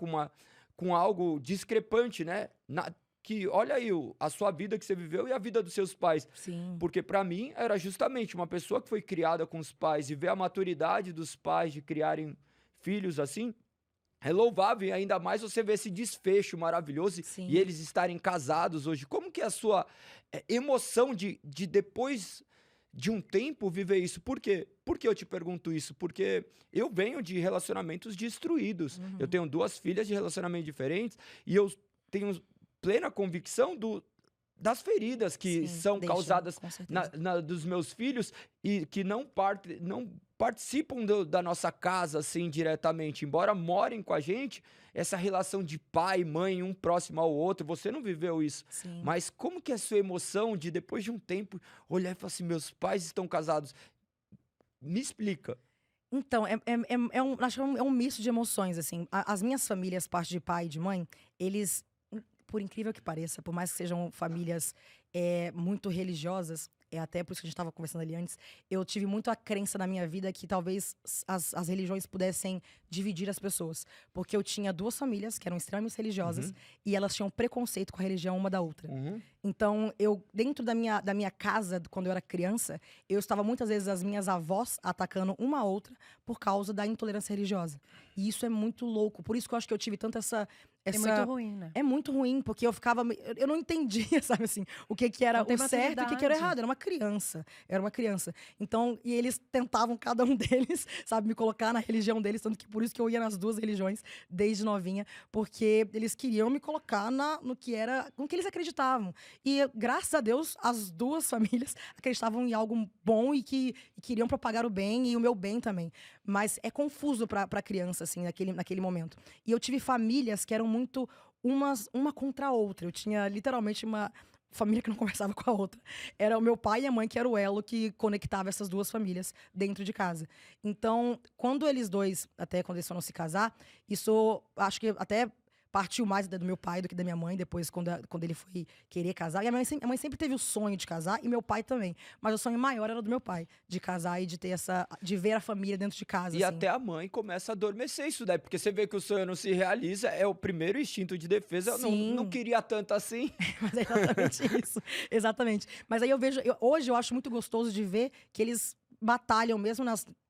com algo discrepante, né? Que olha aí a sua vida que você viveu e a vida dos seus pais. Sim. Porque para mim era justamente uma pessoa que foi criada com os pais e ver a maturidade dos pais de criarem filhos assim, é louvável. E ainda mais você ver esse desfecho maravilhoso Sim. e eles estarem casados hoje. Como que é a sua emoção de depois de um tempo viver isso? Por quê? Por que eu te pergunto isso? Porque eu venho de relacionamentos destruídos. Eu tenho 2 filhas de relacionamentos diferentes e eu tenho plena convicção das feridas que Sim, são deixa, causadas com certeza. dos meus filhos e que não participam da nossa casa assim diretamente, embora morem com a gente, essa relação de pai e mãe, um próximo ao outro, você não viveu isso. Sim. Mas como que é a sua emoção de depois de um tempo olhar e falar assim, meus pais estão casados? Me explica. Então, acho que é um misto de emoções, assim. As minhas famílias, parte de pai e de mãe, eles, por incrível que pareça, por mais que sejam famílias muito religiosas, até por isso que a gente estava conversando ali antes, eu tive muito a crença na minha vida que talvez as religiões pudessem dividir as pessoas. Porque eu tinha 2 famílias que eram extremamente religiosas e elas tinham preconceito com a religião uma da outra. Então, dentro da minha casa, quando eu era criança, eu estava muitas vezes as minhas avós atacando uma a outra por causa da intolerância religiosa. E isso é muito louco. Por isso que eu acho que eu tive tanto essa... É muito ruim, né? É muito ruim, porque eu ficava... Eu não entendia, sabe assim, o que era o certo e o que era o errado. Era uma criança. Então, e eles tentavam, cada um deles, sabe, me colocar na religião deles, tanto que por isso que eu ia nas 2 religiões desde novinha, porque eles queriam me colocar no que eles acreditavam. E, graças a Deus, as 2 famílias acreditavam em algo bom e queriam propagar o bem e o meu bem também. Mas é confuso pra criança, assim, naquele momento. E eu tive famílias que eram muito uma contra a outra. Eu tinha, literalmente, uma família que não conversava com a outra. Era o meu pai e a mãe que era o elo que conectava essas 2 famílias dentro de casa. Então, quando eles foram se casar, isso, acho que até partiu mais do meu pai do que da minha mãe, depois, quando ele foi querer casar. E a mãe sempre teve o sonho de casar, e meu pai também. Mas o sonho maior era do meu pai, de casar e de ver a família dentro de casa. E assim. até a mãe começa a adormecer isso daí, porque você vê que o sonho não se realiza, é o primeiro instinto de defesa. Eu não queria tanto assim. Mas é exatamente isso. Exatamente. Mas aí hoje eu acho muito gostoso de ver que eles batalham mesmo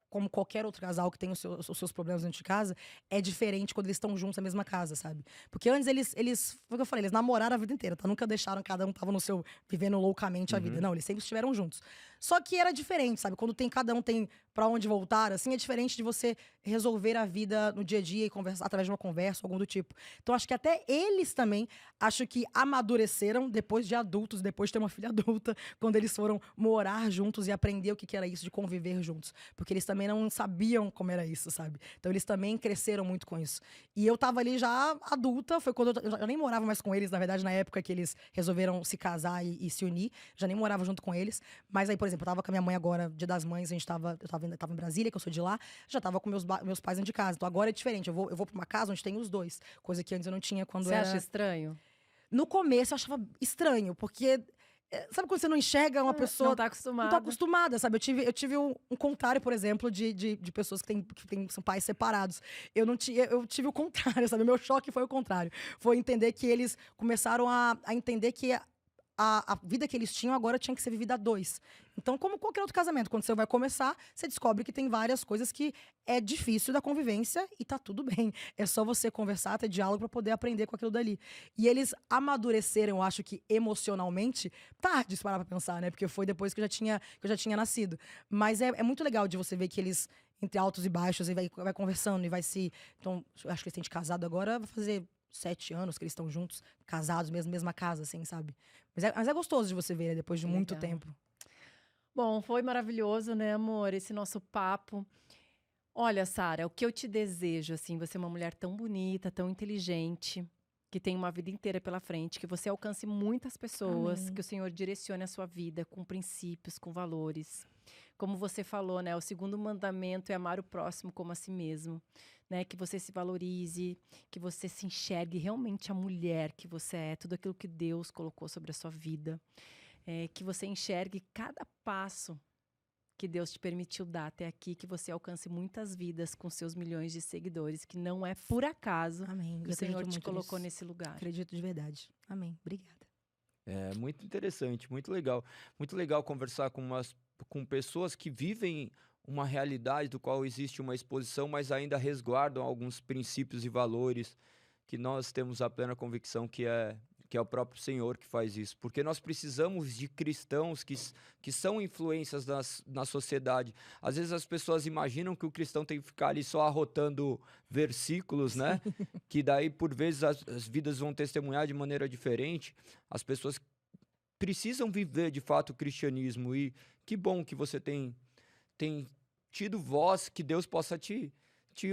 como qualquer outro casal que tem os seus problemas dentro de casa, é diferente quando eles estão juntos na mesma casa, sabe? Porque antes foi o que eu falei, eles namoraram a vida inteira, tá? Nunca deixaram, cada um tava vivendo loucamente a vida. Não, eles sempre estiveram juntos. Só que era diferente, sabe? Quando cada um tem pra onde voltar, assim, é diferente de você resolver a vida no dia a dia e conversar através de uma conversa, algum do tipo. Então, acho que até eles também, acho que amadureceram depois de adultos, depois de ter uma filha adulta, quando eles foram morar juntos e aprender o que era isso de conviver juntos. Porque eles também não sabiam como era isso, sabe? Então, eles também cresceram muito com isso. E eu tava ali já adulta, foi quando eu nem morava mais com eles, na verdade, na época que eles resolveram se casar e se unir, já nem morava junto com eles. Mas aí, por exemplo, eu tava com a minha mãe agora, Dia das Mães, eu tava em Brasília, que eu sou de lá, já tava com meus pais dentro de casa. Então agora é diferente, eu vou pra uma casa onde tem os 2, coisa que antes eu não tinha quando era... Você acha estranho? No começo eu achava estranho, porque... Sabe quando você não enxerga uma pessoa... Não tá acostumada. Não tá acostumada, sabe? Eu tive um contrário, por exemplo, de pessoas que são pais separados. Eu tive o contrário, sabe? O meu choque foi o contrário. Foi entender que eles começaram a entender que a vida que eles tinham agora tinha que ser vivida a 2. Então, como qualquer outro casamento, quando você vai começar, você descobre que tem várias coisas que é difícil da convivência e tá tudo bem. É só você conversar, ter diálogo pra poder aprender com aquilo dali. E eles amadureceram, eu acho que emocionalmente, tarde, se parar pra pensar, né? Porque foi depois que eu já tinha nascido. Mas é muito legal de você ver que eles, entre altos e baixos, e vai conversando e vai se... Então, eu acho que eles têm de casado agora, vai fazer 7 anos que eles estão juntos, casados mesmo, mesma casa, assim, sabe? Mas é gostoso de você ver, né, depois de muito tempo. Bom, foi maravilhoso, né, amor, esse nosso papo. Olha, Sara, o que eu te desejo, assim, você é uma mulher tão bonita, tão inteligente, que tem uma vida inteira pela frente, que você alcance muitas pessoas, Amém. que o Senhor direcione a sua vida com princípios, com valores. Como você falou, né, o 2º mandamento é amar o próximo como a si mesmo. Né, que você se valorize, que você se enxergue realmente a mulher que você é, tudo aquilo que Deus colocou sobre a sua vida. Que você enxergue cada passo que Deus te permitiu dar até aqui, que você alcance muitas vidas com seus milhões de seguidores, que não é por acaso Amém. que o Senhor te colocou nesse lugar. Acredito de verdade. Amém. Obrigada. É muito interessante, muito legal. Muito legal conversar com pessoas que vivem uma realidade do qual existe uma exposição, mas ainda resguardam alguns princípios e valores que nós temos a plena convicção que é o próprio Senhor que faz isso. Porque nós precisamos de cristãos que são influências na sociedade. Às vezes as pessoas imaginam que o cristão tem que ficar ali só arrotando versículos, né? Que daí, por vezes, as vidas vão testemunhar de maneira diferente. As pessoas precisam viver, de fato, o cristianismo. E que bom que você tem tido voz, que Deus possa te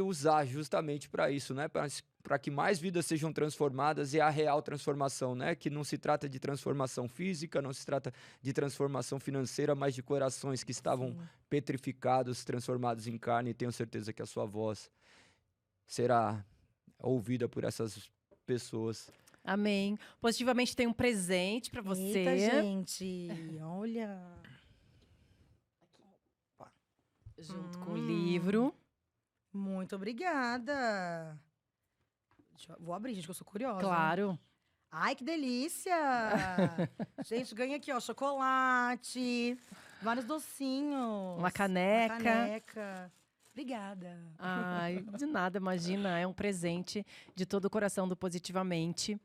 usar justamente para isso, né? Para que mais vidas sejam transformadas, e a real transformação, né? Que não se trata de transformação física, não se trata de transformação financeira, mas de corações que estavam petrificados, transformados em carne, e tenho certeza que a sua voz será ouvida por essas pessoas. Amém. Positivamente tem um presente pra você. Eita, gente. Olha. Junto com o livro. Muito obrigada. Vou abrir, gente, que eu sou curiosa. Claro. Ai, que delícia! Gente, ganha aqui, ó, chocolate, vários docinhos. Uma caneca. Uma caneca. Obrigada. Ai, de nada, imagina. É um presente de todo o coração do Positivamente.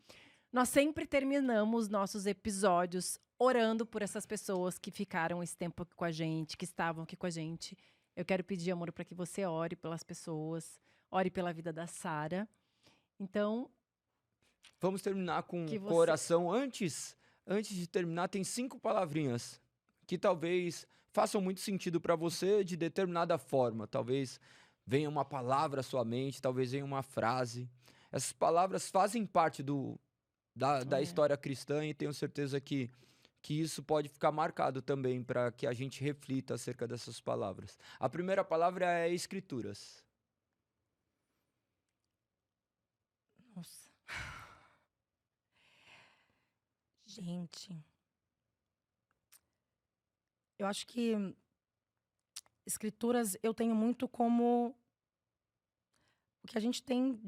Nós sempre terminamos nossos episódios orando por essas pessoas que ficaram esse tempo aqui com a gente, que estavam aqui com a gente. Eu quero pedir, amor, para que você ore pelas pessoas, ore pela vida da Sara. Então, Vamos terminar com Que com você- oração. Antes de terminar, tem 5 palavrinhas que talvez façam muito sentido para você de determinada forma. Talvez venha uma palavra à sua mente, talvez venha uma frase. Essas palavras fazem parte da É. história cristã e tenho certeza que isso pode ficar marcado também para que a gente reflita acerca dessas palavras. A primeira palavra é Escrituras. Nossa. Gente. Eu acho que escrituras eu tenho muito como o que a gente tem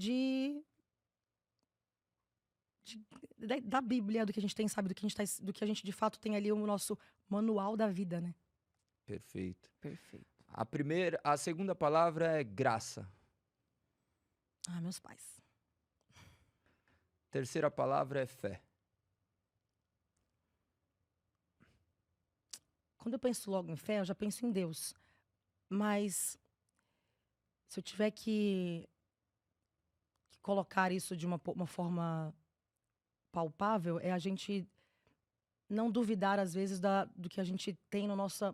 da Bíblia, do que a gente tem, sabe? Do que a gente de fato tem ali o nosso manual da vida, né? Perfeito. perfeito. A segunda palavra é graça. Ah, meus pais. Terceira palavra é fé. Quando eu penso logo em fé, eu já penso em Deus. Mas se eu tiver que colocar isso de uma forma palpável, é a gente não duvidar, às vezes, do que a gente tem no nosso,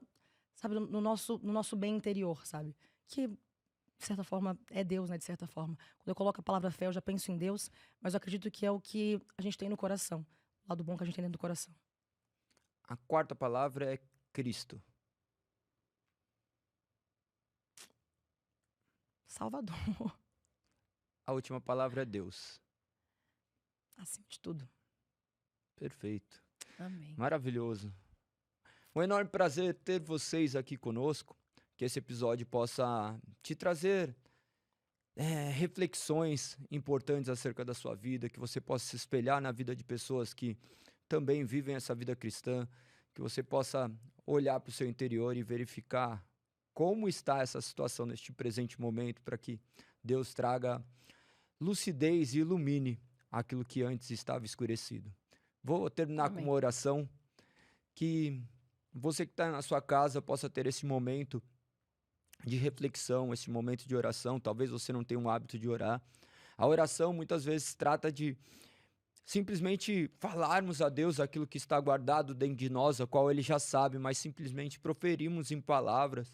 sabe, no nosso bem interior, sabe? Que, de certa forma, é Deus, né? De certa forma. Quando eu coloco a palavra fé, eu já penso em Deus, mas eu acredito que é o que a gente tem no coração. O lado bom que a gente tem dentro do coração. A quarta palavra é Cristo. Salvador, A última palavra é Deus. acima de tudo. Perfeito. Amém. Maravilhoso. Um enorme prazer ter vocês aqui conosco. Que esse episódio possa te trazer reflexões importantes acerca da sua vida, que você possa se espelhar na vida de pessoas que também vivem essa vida cristã, que você possa olhar para o seu interior e verificar como está essa situação neste presente momento, para que Deus traga lucidez e ilumine aquilo que antes estava escurecido. Vou terminar com Amém. uma oração, que você que está na sua casa possa ter esse momento de reflexão, esse momento de oração. Talvez você não tenha um hábito de orar. A oração muitas vezes trata de simplesmente falarmos a Deus aquilo que está guardado dentro de nós, a qual Ele já sabe, mas simplesmente proferimos em palavras,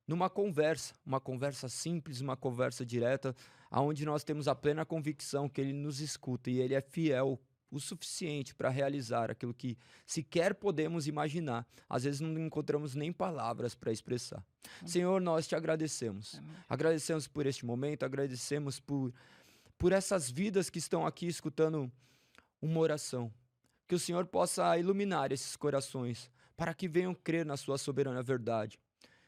numa conversa, uma conversa simples, uma conversa direta, aonde nós temos a plena convicção que Ele nos escuta e Ele é fiel o suficiente para realizar aquilo que sequer podemos imaginar. Às vezes não encontramos nem palavras para expressar. Senhor, nós te agradecemos. Amém. Agradecemos por este momento, agradecemos por essas vidas que estão aqui escutando uma oração. Que o Senhor possa iluminar esses corações para que venham crer na sua soberana verdade.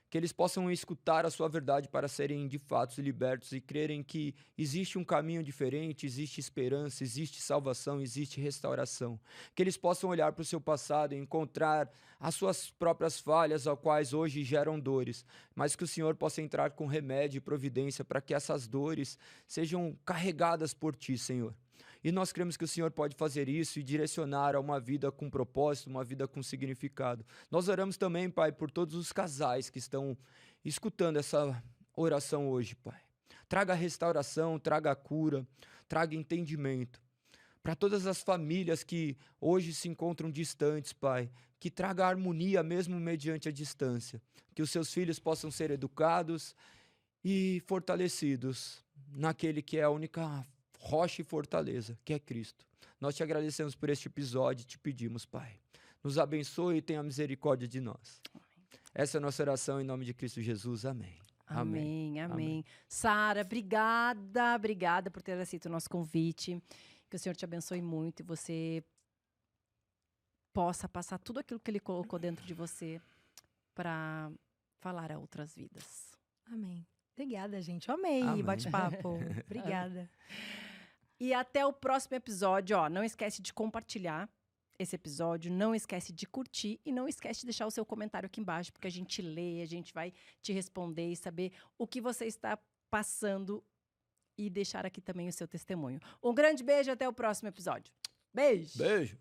Que eles possam escutar a sua verdade para serem de fato libertos e crerem que existe um caminho diferente, existe esperança, existe salvação, existe restauração. Que eles possam olhar para o seu passado e encontrar as suas próprias falhas, as quais hoje geram dores, mas que o Senhor possa entrar com remédio e providência para que essas dores sejam carregadas por ti, Senhor. E nós cremos que o Senhor pode fazer isso e direcionar a uma vida com propósito, uma vida com significado. Nós oramos também, Pai, por todos os casais que estão escutando essa oração hoje, Pai. Traga restauração, traga cura, traga entendimento. Para todas as famílias que hoje se encontram distantes, Pai, que traga harmonia mesmo mediante a distância. Que os seus filhos possam ser educados e fortalecidos naquele que é a única rocha e fortaleza, que é Cristo. Nós te agradecemos por este episódio e te pedimos, Pai, nos abençoe e tenha misericórdia de nós. Essa é a nossa oração em nome de Cristo Jesus. Amém. Amém, amém. Sara, obrigada por ter aceito o nosso convite. Que o Senhor te abençoe muito e você possa passar tudo aquilo que Ele colocou dentro de você para falar a outras vidas. Amém. Obrigada, gente. Eu amei Amém. bate-papo. Obrigada. E até o próximo episódio. Ó, não esquece de compartilhar esse episódio, não esquece de curtir e não esquece de deixar o seu comentário aqui embaixo, porque a gente lê, a gente vai te responder e saber o que você está passando e deixar aqui também o seu testemunho. Um grande beijo, até o próximo episódio. Beijo! Beijo!